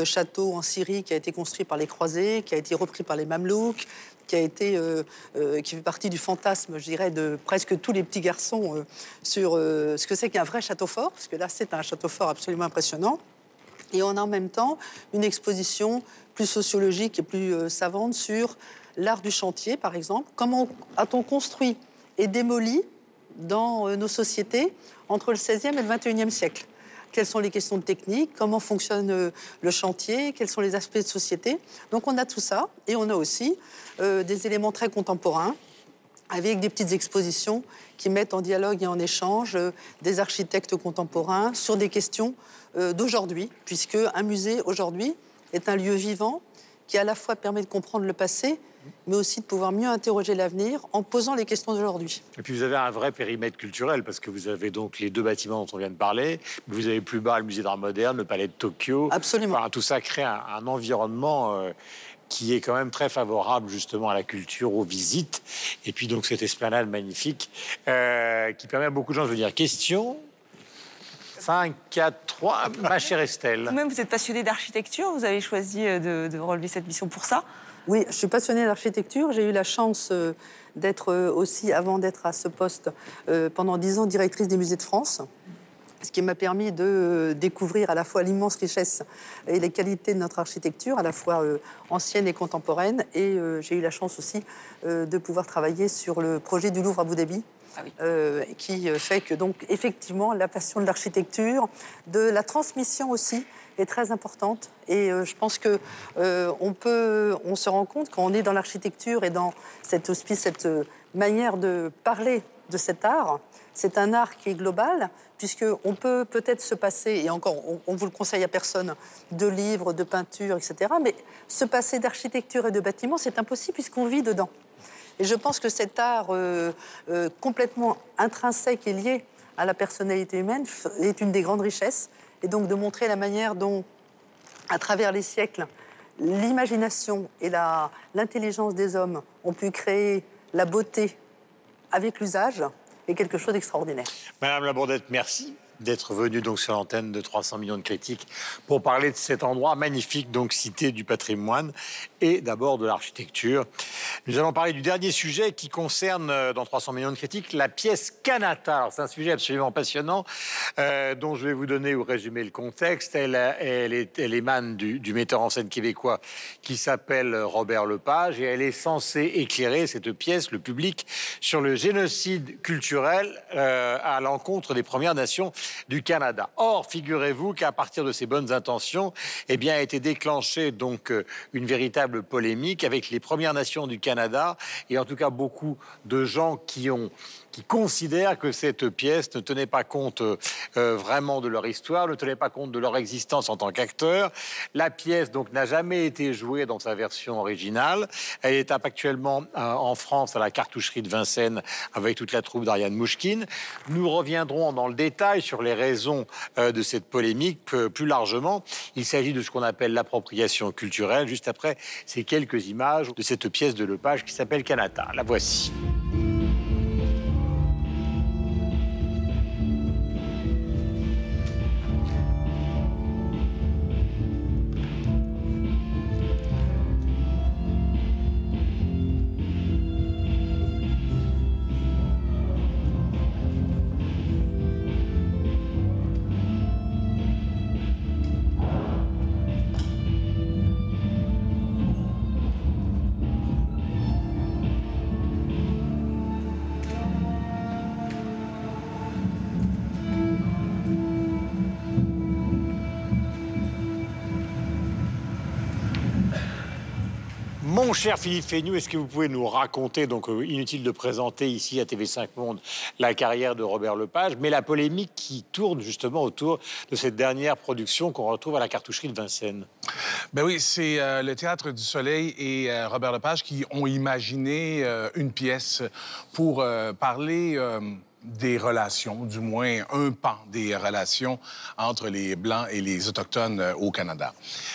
château en Syrie qui a été construit par les croisés, qui a été repris par les Mamelouks, qui fait partie du fantasme, je dirais, de presque tous les petits garçons sur ce que c'est qu'un vrai château fort, parce que là, c'est un château fort absolument impressionnant. Et on a en même temps une exposition plus sociologique et plus savante sur l'art du chantier, par exemple. Comment a-t-on construit et démoli dans nos sociétés entre le XVIe et le XXIe siècle? Quelles sont les questions de technique? Comment fonctionne le chantier? Quels sont les aspects de société? Donc on a tout ça, et on a aussi des éléments très contemporains, avec des petites expositions qui mettent en dialogue et en échange des architectes contemporains sur des questions d'aujourd'hui, puisque un musée, aujourd'hui, est un lieu vivant qui à la fois permet de comprendre le passé, mais aussi de pouvoir mieux interroger l'avenir en posant les questions d'aujourd'hui. Et puis vous avez un vrai périmètre culturel, parce que vous avez donc les deux bâtiments dont on vient de parler, vous avez plus bas le musée d'art moderne, le palais de Tokyo. Absolument. Enfin, tout ça crée un environnement qui est quand même très favorable justement à la culture, aux visites. Et puis donc cette esplanade magnifique qui permet à beaucoup de gens de venir. Question 5, 4, 3, ma chère Estelle. Vous-même, vous êtes passionné d'architecture, vous avez choisi de relever cette mission pour ça. Oui, je suis passionnée d'architecture. J'ai eu la chance d'être aussi, avant d'être à ce poste, pendant 10 ans directrice des musées de France. ce qui m'a permis de découvrir à la fois l'immense richesse et les qualités de notre architecture, à la fois ancienne et contemporaine. Et j'ai eu la chance aussi de pouvoir travailler sur le projet du Louvre à Abu Dhabi, qui fait que, donc, effectivement, la passion de l'architecture, de la transmission aussi, est très importante. Et je pense que on se rend compte quand on est dans l'architecture et dans cette manière de parler de cet art. C'est un art qui est global, puisqu'on peut peut-être se passer, et encore, on ne vous le conseille à personne, de livres, de peintures, etc. Mais se passer d'architecture et de bâtiments, c'est impossible puisqu'on vit dedans. Et je pense que cet art complètement intrinsèque et lié à la personnalité humaine est une des grandes richesses. Et donc de montrer la manière dont, à travers les siècles, l'imagination et l'intelligence des hommes ont pu créer la beauté avec l'usage est quelque chose d'extraordinaire. Madame Labourdette, merci d'être venue donc sur l'antenne de 300 millions de critiques pour parler de cet endroit magnifique, donc cité du patrimoine et d'abord de l'architecture. Nous allons parler du dernier sujet qui concerne, dans 300 millions de critiques, la pièce Kanata. Alors, c'est un sujet absolument passionnant dont je vais vous donner ou résumer le contexte. Elle émane du metteur en scène québécois qui s'appelle Robert Lepage et elle est censée éclairer, cette pièce, le public, sur le génocide culturel à l'encontre des Premières Nations du Canada. Or, figurez-vous qu'à partir de ces bonnes intentions, eh bien, a été déclenchée donc une véritable polémique avec les Premières Nations du Canada et en tout cas beaucoup de gens qui considèrent que cette pièce ne tenait pas compte vraiment de leur histoire, ne tenait pas compte de leur existence en tant qu'acteurs. La pièce donc n'a jamais été jouée dans sa version originale. Elle est actuellement en France à la cartoucherie de Vincennes avec toute la troupe d'Ariane Mouchkine. Nous reviendrons dans le détail sur les raisons de cette polémique plus largement. Il s'agit de ce qu'on appelle l'appropriation culturelle, juste après ces quelques images de cette pièce de Lepage qui s'appelle Kanata. La voici. Mon cher Philippe Fénoux, est-ce que vous pouvez nous raconter, donc inutile de présenter ici à TV5 Monde la carrière de Robert Lepage, mais la polémique qui tourne justement autour de cette dernière production qu'on retrouve à la cartoucherie de Vincennes? Ben oui, c'est le Théâtre du Soleil et Robert Lepage qui ont imaginé une pièce pour parler des relations, du moins un pan des relations entre les Blancs et les Autochtones au Canada.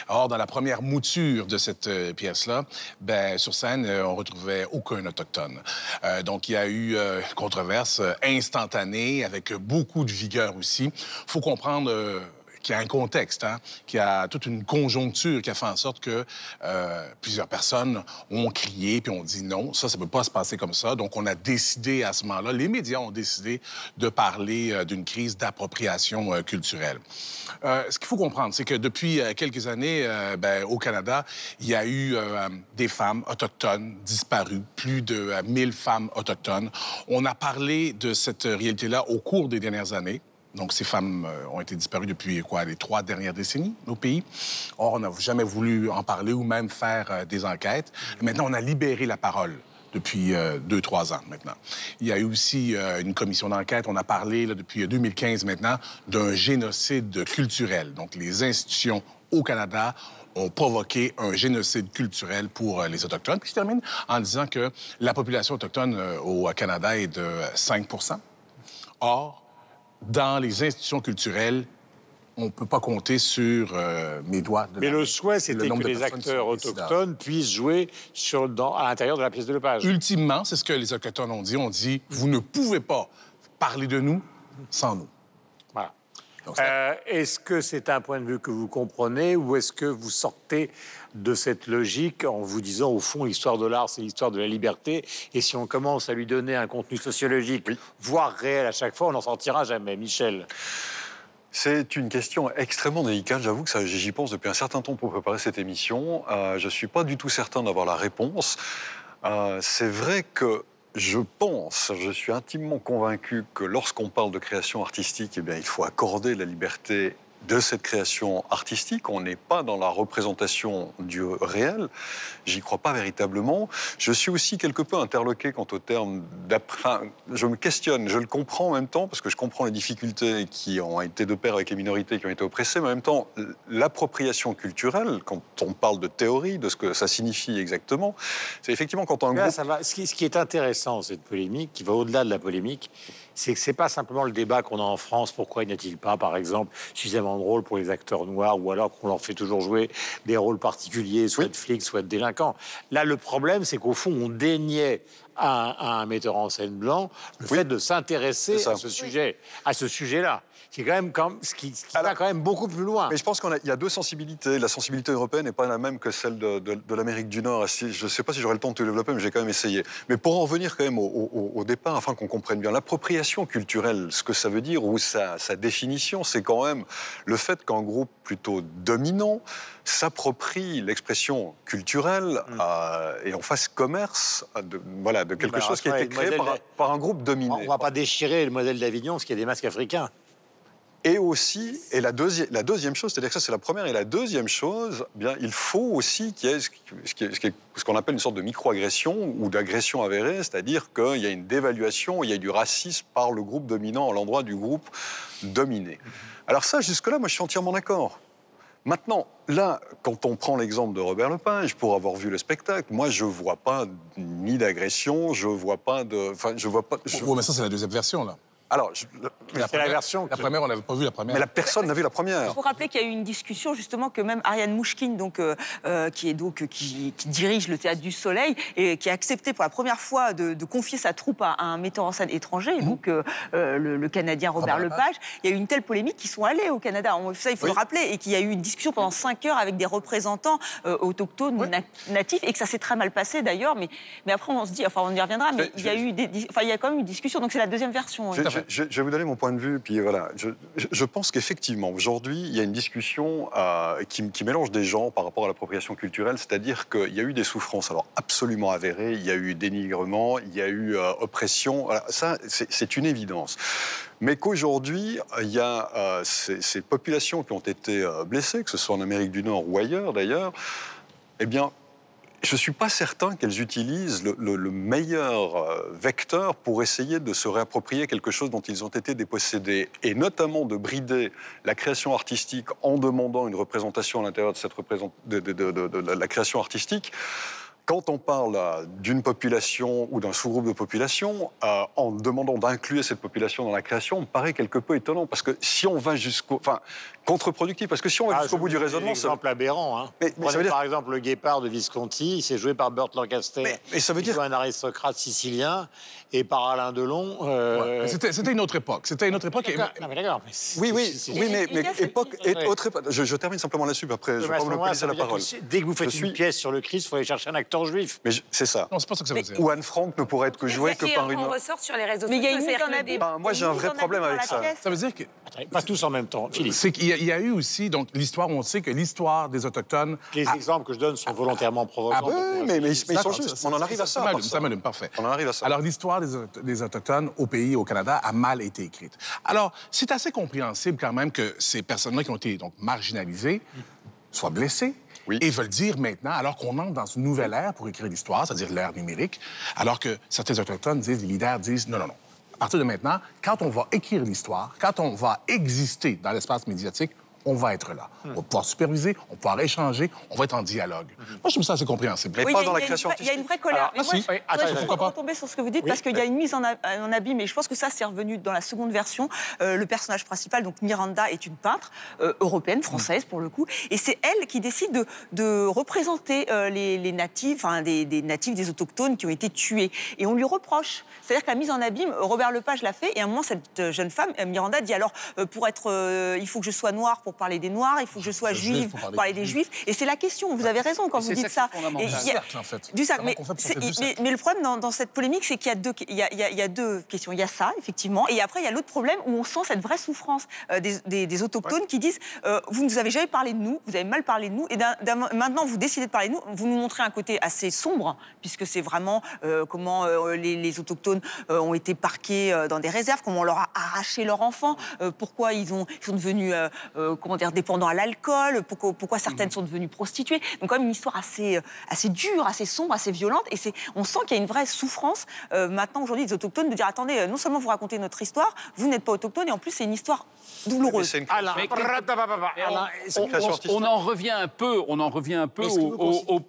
Or, dans la première mouture de cette pièce-là, ben, sur scène, on retrouvait aucun Autochtone. Donc, il y a eu une controverse instantanée avec beaucoup de vigueur aussi. Il faut comprendre qu'il y a un contexte, qu'il y a toute une conjoncture qui a fait en sorte que plusieurs personnes ont crié puis ont dit non, ça ne peut pas se passer comme ça. Donc, on a décidé à ce moment-là, les médias ont décidé de parler d'une crise d'appropriation culturelle. Ce qu'il faut comprendre, c'est que depuis quelques années, au Canada, il y a eu des femmes autochtones disparues, plus de 1000 femmes autochtones. On a parlé de cette réalité-là au cours des dernières années. Donc, ces femmes ont été disparues depuis, les 3 dernières décennies, nos pays. Or, on n'a jamais voulu en parler ou même faire des enquêtes. Maintenant, on a libéré la parole depuis 2-3 ans maintenant. Il y a eu aussi une commission d'enquête. On a parlé depuis 2015 maintenant d'un génocide culturel. Donc, les institutions au Canada ont provoqué un génocide culturel pour les Autochtones. Puis je termine en disant que la population autochtone au Canada est de 5 %. Or, dans les institutions culturelles, on ne peut pas compter sur mes doigts. Mais le souhait, c'était que les acteurs autochtones puissent jouer à l'intérieur de la pièce de Lepage. Ultimement, c'est ce que les Autochtones ont dit. On dit, vous ne pouvez pas parler de nous sans nous. Voilà. Est-ce que c'est un point de vue que vous comprenez ou est-ce que vous sortez de cette logique en vous disant, au fond, l'histoire de l'art, c'est l'histoire de la liberté, et si on commence à lui donner un contenu sociologique, voire réel à chaque fois, on n'en sortira jamais. Michel? C'est une question extrêmement délicate. J'avoue que j'y pense depuis un certain temps pour préparer cette émission. Je ne suis pas du tout certain d'avoir la réponse. C'est vrai que je suis intimement convaincu que lorsqu'on parle de création artistique, eh bien, il faut accorder la liberté de cette création artistique. On n'est pas dans la représentation du réel. J'y crois pas véritablement. Je suis aussi quelque peu interloqué quant au terme d'après. Je me questionne, je le comprends en même temps, parce que je comprends les difficultés qui ont été de pair avec les minorités qui ont été oppressées, mais en même temps, l'appropriation culturelle, quand on parle de théorie, de ce que ça signifie exactement, c'est effectivement quand un groupe... Ce qui est intéressant dans cette polémique, qui va au-delà de la polémique, c'est que c'est pas simplement le débat qu'on a en France. Pourquoi n'y a-t-il pas, par exemple, suffisamment de rôles pour les acteurs noirs, ou alors qu'on leur fait toujours jouer des rôles particuliers, soit de flics, soit de délinquants. Là, le problème, c'est qu'au fond, on déniait à un metteur en scène blanc le fait de s'intéresser à ce sujet-là. C'est quand même ce qui va quand même beaucoup plus loin. Mais je pense qu'il y a deux sensibilités. La sensibilité européenne n'est pas la même que celle de l'Amérique du Nord. Je ne sais pas si j'aurai le temps de tout développer, mais j'ai quand même essayé. Mais pour en revenir quand même au départ, afin qu'on comprenne bien, l'appropriation culturelle, ce que ça veut dire, ou sa définition, c'est quand même le fait qu'un groupe plutôt dominant s'approprie l'expression culturelle et en fasse commerce de quelque chose qui a été créé par un groupe dominé. On ne va pas déchirer le modèle d'Avignon, parce qu'il y a des masques africains. Et aussi, et la deuxième chose, c'est-à-dire que ça c'est la première, et la deuxième chose, bien, il faut aussi qu'il y ait ce qu'on appelle une sorte de micro-agression ou d'agression avérée, c'est-à-dire qu'il y a une dévaluation, il y a du racisme par le groupe dominant à l'endroit du groupe dominé. Alors ça, jusque-là, moi je suis entièrement d'accord. Maintenant, là, quand on prend l'exemple de Robert Lepage, pour avoir vu le spectacle, moi je vois pas ni d'agression, je vois pas de... Enfin, je vois pas... Oui, mais ça c'est la deuxième version, là. Alors, c'est la version. La première, on n'avait pas vu la première. Mais personne n'a vu la première. Il faut rappeler qu'il y a eu une discussion, justement, que même Ariane Mouchkine, qui dirige le Théâtre du Soleil, et qui a accepté pour la première fois de confier sa troupe à un metteur en scène étranger, donc le Canadien Robert Lepage. Il y a eu une telle polémique qu'ils sont allés au Canada. Ça, il faut le rappeler. Et qu'il y a eu une discussion pendant 5 heures avec des représentants autochtones ou natifs, et que ça s'est très mal passé, d'ailleurs. Mais après, on se dit, enfin, on y reviendra, mais il y a quand même une discussion. Donc, c'est la deuxième version. Je vais vous donner mon point de vue, puis voilà. Je pense qu'effectivement, aujourd'hui, il y a une discussion qui mélange des gens par rapport à l'appropriation culturelle, c'est-à-dire qu'il y a eu des souffrances alors absolument avérées, il y a eu dénigrement, il y a eu oppression, voilà, ça, c'est une évidence. Mais qu'aujourd'hui, il y a ces populations qui ont été blessées, que ce soit en Amérique du Nord ou ailleurs d'ailleurs, eh bien, je ne suis pas certain qu'elles utilisent le meilleur vecteur pour essayer de se réapproprier quelque chose dont ils ont été dépossédés, et notamment de brider la création artistique en demandant une représentation à l'intérieur de la création artistique. Quand on parle d'une population ou d'un sous-groupe de population, en demandant d'inclure cette population dans la création, me paraît quelque peu étonnant, parce que si on va contre-productif, parce que si on va jusqu'au bout du raisonnement... C'est un exemple aberrant. Hein. Mais ça veut dire... Par exemple, le Guépard de Visconti, c'est joué par Burt Lancaster. Mais ça veut dire... un aristocrate sicilien, et par Alain Delon... C'était une autre époque. C'était une autre époque. Non, mais d'accord. Oui, mais époque et autre époque. Je termine simplement là-dessus, après je ne vais pas monopoliser la parole. Dès que vous faites une pièce sur le Christ, il faut aller chercher un acteur juif. Mais c'est ça. Non, c'est pas ça que ça veut dire. Ou Anne Frank ne pourrait être jouée que par une... On ressort sur les réseaux sociaux. Mais il y a une mise en abîme. Moi, j'ai un vrai problème avec ça. Ça veut dire que... Pas tous en même temps, Philippe. C'est qu'il y a eu aussi, donc, l'histoire, on sait que l'histoire des Autochtones... Les exemples que je donne sont volontairement provocants. Ah oui, mais ils sont justes. On en arrive à ça. Ça m'allume, parfait. On en arrive à ça. Alors, l'histoire des Autochtones au pays, au Canada, a mal été écrite. Alors, c'est assez compréhensible quand même que ces personnes-là qui ont été donc marginalisées soient blessées. Oui. Et veulent dire maintenant, alors qu'on entre dans une nouvelle ère pour écrire l'histoire, c'est-à-dire l'ère numérique, alors que certains Autochtones disent, les leaders disent, non. À partir de maintenant, quand on va écrire l'histoire, quand on va exister dans l'espace médiatique, on va être là. On va pouvoir superviser, on va pouvoir échanger, on va être en dialogue. Moi, je trouve ça assez compréhensible. Mais pas dans la création artistique. Il y a une vraie colère. Alors, mais moi, je peux retomber sur ce que vous dites, parce qu'il y a une mise en abîme, et je pense que ça, c'est revenu dans la seconde version. Le personnage principal, donc Miranda, est une peintre européenne, française pour le coup, et c'est elle qui décide de représenter les natifs, enfin des natifs, des autochtones qui ont été tués. Et on lui reproche. C'est-à-dire que la mise en abîme, Robert Lepage l'a fait, et à un moment, cette jeune femme, Miranda, dit alors, il faut que je sois noire pour parler des Noirs, il faut que je sois juive pour parler des Juifs. Et c'est la question, vous avez raison quand vous dites ça. Du cercle, en fait. Du cercle. Mais Mais le problème dans cette polémique, c'est qu'il y a deux questions. Il y a ça, effectivement, et après, il y a l'autre problème où on sent cette vraie souffrance des autochtones qui disent vous ne nous avez jamais parlé de nous, vous avez mal parlé de nous, et maintenant vous décidez de parler de nous, vous nous montrez un côté assez sombre, puisque c'est vraiment comment les autochtones ont été parqués dans des réserves, comment on leur a arraché leurs enfants, pourquoi ils sont devenus dépendants à l'alcool, pourquoi certaines sont devenues prostituées. Donc quand même une histoire assez dure, assez sombre, assez violente, et on sent qu'il y a une vraie souffrance maintenant aujourd'hui des autochtones de dire attendez, non seulement vous racontez notre histoire, vous n'êtes pas autochtone, et en plus c'est une histoire douloureuse. On en revient un peu au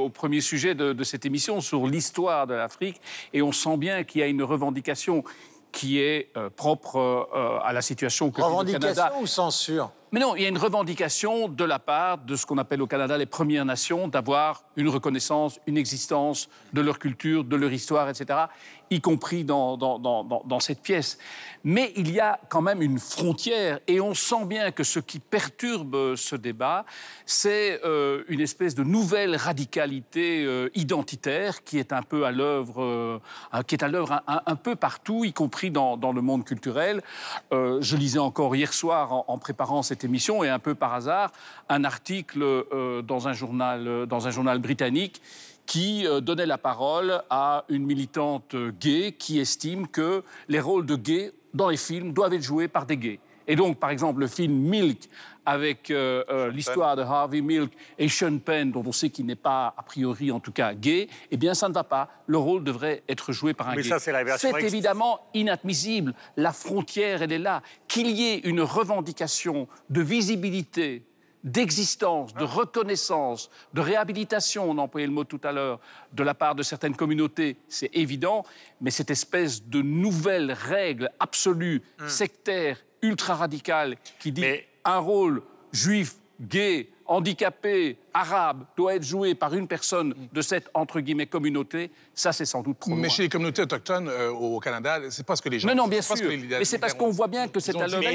premier sujet de cette émission sur l'histoire de l'Afrique, et on sent bien qu'il y a une revendication qui est propre à la situation que vit le Canada. Revendication ou censure? Mais non, il y a une revendication de la part de ce qu'on appelle au Canada les Premières Nations d'avoir une reconnaissance, une existence de leur culture, de leur histoire, etc., y compris dans cette pièce. Mais il y a quand même une frontière, et on sent bien que ce qui perturbe ce débat, c'est une espèce de nouvelle radicalité identitaire qui est un peu à l'œuvre, un peu partout, y compris dans le monde culturel. Je lisais encore hier soir, en préparant cette émission, et un peu par hasard, un article dans un journal britannique qui donnait la parole à une militante gay qui estime que les rôles de gays dans les films doivent être joués par des gays. Et donc, par exemple, le film Milk, avec l'histoire de Harvey Milk et Sean Penn, dont on sait qu'il n'est pas, a priori, en tout cas, gay, eh bien, ça ne va pas. Le rôle devrait être joué par un gay. Ça, c'est la version c'est évidemment inadmissible. La frontière, elle est là. Qu'il y ait une revendication de visibilité, d'existence, de reconnaissance, de réhabilitation, on a employé le mot tout à l'heure, de la part de certaines communautés, c'est évident, mais cette espèce de nouvelle règle absolue, sectaire, ultra-radicale, qui dit un rôle juif, gay, handicapé, arabe, doit être joué par une personne de cette, entre guillemets, communauté, ça, c'est sans doute trop loin. Mais chez les communautés autochtones au Canada, c'est pas ce que les gens... Mais non, bien sûr, mais c'est parce qu'on voit bien que c'est à l'œuvre.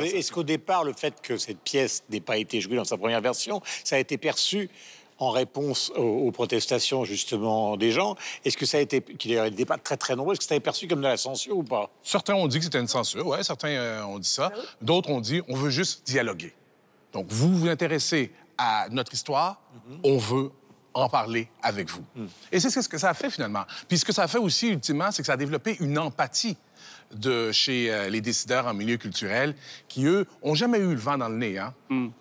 Est-ce qu'au départ, le fait que cette pièce n'ait pas été jouée dans sa première version, ça a été perçu en réponse aux protestations, justement, des gens? Est-ce que ça a été, qu'il y a des débats très très nombreux, est-ce que ça a été perçu comme de la censure ou pas? Certains ont dit que c'était une censure, ouais, certains ont dit ça. D'autres ont dit, on veut juste dialoguer. Donc, vous vous intéressez à notre histoire, on veut en parler avec vous. Et c'est ce que ça a fait, finalement. Puis ce que ça a fait aussi, ultimement, c'est que ça a développé une empathie de chez les décideurs en milieu culturel qui, eux, n'ont jamais eu le vent dans le nez. Hein?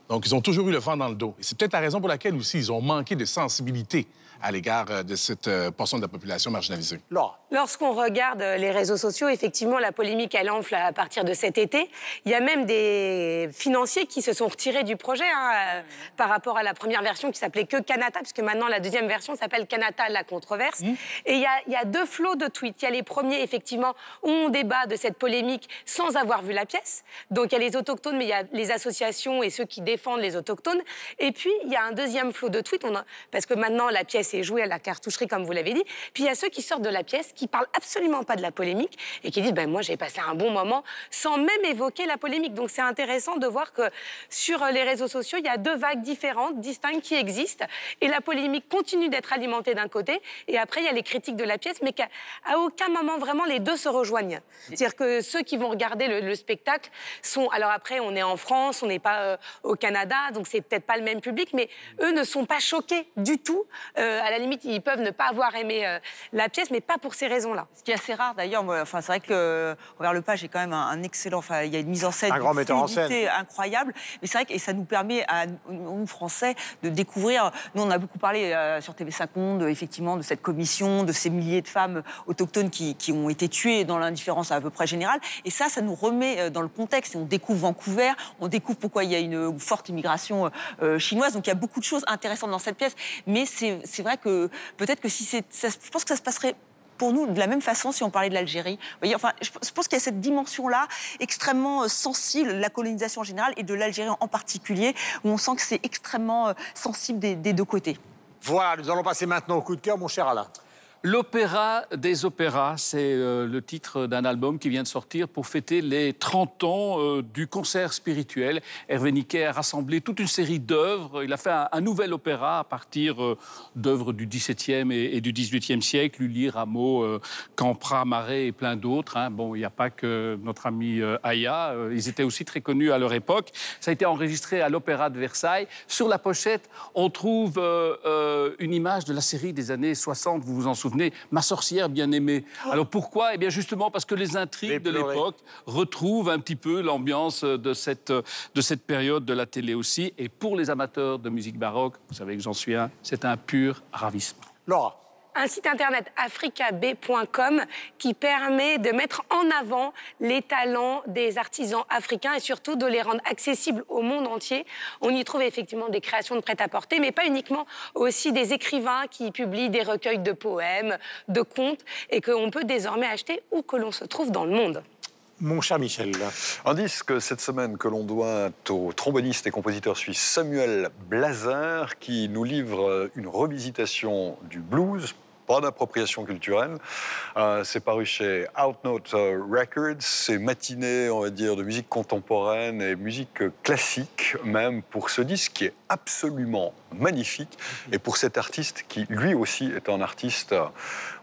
Donc, ils ont toujours eu le vent dans le dos. Et c'est peut-être la raison pour laquelle aussi ils ont manqué de sensibilité à l'égard de cette portion de la population marginalisée. Lorsqu'on regarde les réseaux sociaux, effectivement, la polémique, elle enfle à partir de cet été. Il y a même des financiers qui se sont retirés du projet par rapport à la première version qui s'appelait que Kanata, puisque maintenant la deuxième version s'appelle Kanata, la controverse. Et il y a deux flots de tweets. Il y a les premiers, effectivement, où on débat de cette polémique sans avoir vu la pièce. Donc il y a les autochtones, mais il y a les associations et ceux qui défendent les autochtones. Et puis, il y a un deuxième flot de tweets, parce que maintenant, la pièce est jouée à la cartoucherie, comme vous l'avez dit. Puis il y a ceux qui sortent de la pièce, qui parlent absolument pas de la polémique et qui disent moi j'ai passé un bon moment sans même évoquer la polémique. Donc c'est intéressant de voir que sur les réseaux sociaux, il y a deux vagues différentes, distinctes, qui existent, et la polémique continue d'être alimentée d'un côté, et après il y a les critiques de la pièce, mais qu'à aucun moment vraiment les deux se rejoignent. C'est-à-dire que ceux qui vont regarder le spectacle sont... Alors après, on est en France, on n'est pas au Canada, donc c'est peut-être pas le même public, mais eux ne sont pas choqués du tout. À la limite, ils peuvent ne pas avoir aimé la pièce, mais pas pour ces raisons-là. Ce qui est assez rare d'ailleurs, c'est vrai que Robert Lepage est quand même un excellent, il y a une mise en scène, un grand metteur en scène incroyable, mais c'est vrai que ça nous permet à nous Français de découvrir. Nous on a beaucoup parlé sur TV5 Monde, effectivement, de cette commission, de ces milliers de femmes autochtones qui ont été tuées dans l'indifférence à peu près générale, et ça nous remet dans le contexte, et on découvre Vancouver, on découvre pourquoi il y a une forte immigration chinoise, donc il y a beaucoup de choses intéressantes dans cette pièce, mais c'est vrai que peut-être que je pense que ça se passerait pour nous de la même façon si on parlait de l'Algérie. Vous voyez, je pense qu'il y a cette dimension-là extrêmement sensible, la colonisation en général et de l'Algérie en particulier, où on sent que c'est extrêmement sensible des deux côtés. Voilà, nous allons passer maintenant au coup de cœur, mon cher Alain. L'opéra des opéras, c'est le titre d'un album qui vient de sortir pour fêter les 30 ans du concert spirituel. Hervé Niquet a rassemblé toute une série d'œuvres. Il a fait un nouvel opéra à partir d'œuvres du XVIIe et du XVIIIe siècle, Lully, Rameau, Campra, Marais et plein d'autres. Hein. Bon, il n'y a pas que notre ami Aya. Ils étaient aussi très connus à leur époque. Ça a été enregistré à l'Opéra de Versailles. Sur la pochette, on trouve une image de la série des années 60, vous vous en souvenez, Ma sorcière bien-aimée. Alors pourquoi? Eh bien justement parce que les intrigues de l'époque retrouvent un petit peu l'ambiance de cette période de la télé aussi. Et pour les amateurs de musique baroque, vous savez que j'en suis un, c'est un pur ravissement. Laura. Un site internet africab.com qui permet de mettre en avant les talents des artisans africains et surtout de les rendre accessibles au monde entier. On y trouve effectivement des créations de prêt-à-porter, mais pas uniquement, aussi des écrivains qui publient des recueils de poèmes, de contes et qu'on peut désormais acheter où que l'on se trouve dans le monde. Mon cher Michel. Un disque cette semaine que l'on doit au tromboniste et compositeur suisse Samuel Blazer qui nous livre une revisitation du blues. Pas d'appropriation culturelle. C'est paru chez Outnote Records. C'est matinée, on va dire, de musique contemporaine et musique classique, même pour ce disque qui est absolument magnifique. Et pour cet artiste qui, lui aussi, est un artiste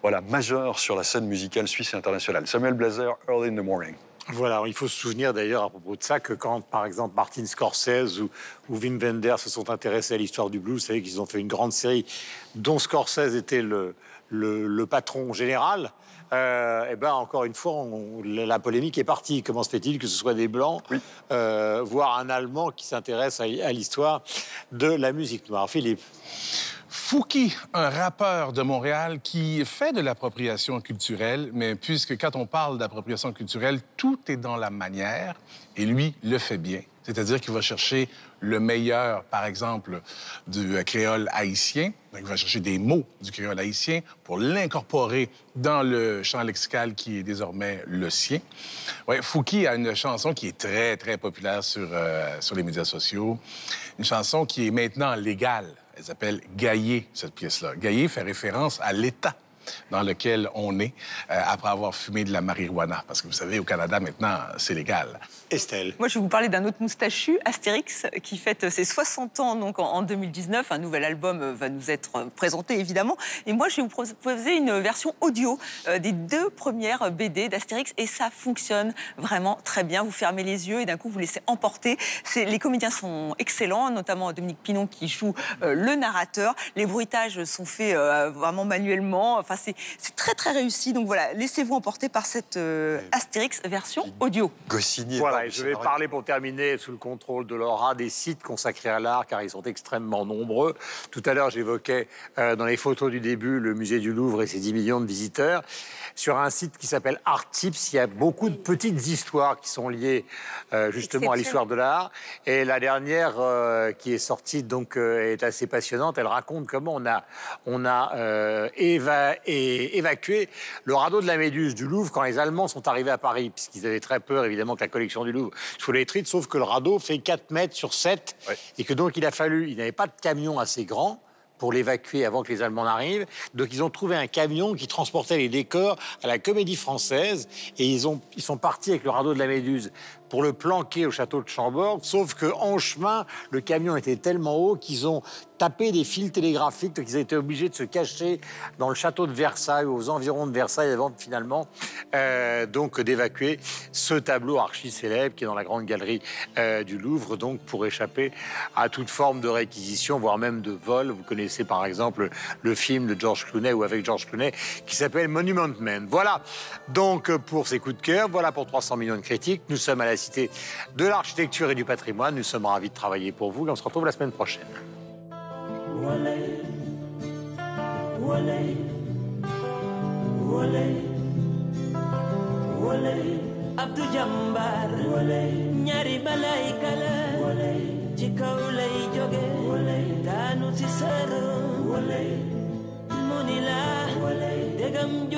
voilà, majeur sur la scène musicale suisse et internationale. Samuel Blazer, Early in the Morning. Voilà, il faut se souvenir d'ailleurs à propos de ça que quand, par exemple, Martin Scorsese ou Wim Wenders se sont intéressés à l'histoire du blues, vous savez qu'ils ont fait une grande série dont Scorsese était le patron général. Et ben encore une fois, la polémique est partie. Comment se fait-il que ce soit des Blancs, voire un Allemand qui s'intéresse à l'histoire de la musique noire? Philippe. Fouki, un rappeur de Montréal qui fait de l'appropriation culturelle, mais puisque quand on parle d'appropriation culturelle, tout est dans la manière, et lui le fait bien. C'est-à-dire qu'il va chercher le meilleur, par exemple, du créole haïtien. Donc, il va chercher des mots du créole haïtien pour l'incorporer dans le champ lexical qui est désormais le sien. Ouais, Fouki a une chanson qui est très, très populaire sur les médias sociaux. Une chanson qui est maintenant légale. Elle s'appelle Gaillé, cette pièce-là. Gaillé fait référence à l'État dans lequel on est après avoir fumé de la marijuana. Parce que vous savez, au Canada, maintenant, c'est légal. Estelle. Moi, je vais vous parler d'un autre moustachu, Astérix, qui fête ses 60 ans donc, en 2019. Un nouvel album va nous être présenté, évidemment. Et moi, je vais vous proposer une version audio des 2 premières BD d'Astérix. Et ça fonctionne vraiment très bien. Vous fermez les yeux et d'un coup, vous laissez emporter. Les comédiens sont excellents, notamment Dominique Pinon qui joue le narrateur. Les bruitages sont faits vraiment manuellement. Enfin, c'est très, très réussi. Donc voilà, laissez-vous emporter par cette Astérix version audio. Goscinny. Voilà, et je vais parler pour terminer, sous le contrôle de Laura, des sites consacrés à l'art, car ils sont extrêmement nombreux. Tout à l'heure, j'évoquais dans les photos du début le musée du Louvre et ses 10 millions de visiteurs. Sur un site qui s'appelle Art Tips, il y a beaucoup de petites histoires qui sont liées justement à l'histoire de l'art. Et la dernière qui est sortie donc est assez passionnante. Elle raconte comment on a évacué le radeau de la Méduse du Louvre quand les Allemands sont arrivés à Paris, puisqu'ils avaient très peur évidemment que la collection du Louvre soit détruite, sauf que le radeau fait 4 mètres sur 7 et que donc il n'avait pas de camion assez grand pour l'évacuer avant que les Allemands n'arrivent. Donc ils ont trouvé un camion qui transportait les décors à la Comédie Française et ils sont partis avec le radeau de la Méduse pour le planquer au château de Chambord, sauf qu'en chemin, le camion était tellement haut qu'ils ont tapé des fils télégraphiques, donc ils ont été obligés de se cacher dans le château de Versailles, aux environs de Versailles, avant finalement donc d'évacuer ce tableau archi célèbre qui est dans la grande galerie du Louvre, donc pour échapper à toute forme de réquisition, voire même de vol. Vous connaissez par exemple le film de George Clooney ou avec George Clooney qui s'appelle Monument Men. Voilà donc pour ces coups de cœur, voilà pour 300 millions de critiques. Nous sommes à la Cité de l'Architecture et du Patrimoine. Nous sommes ravis de travailler pour vous et on se retrouve la semaine prochaine. Abdou Jambar ñaari malaika la ci kaw lay jóge daanu ci sër mu ni la dégam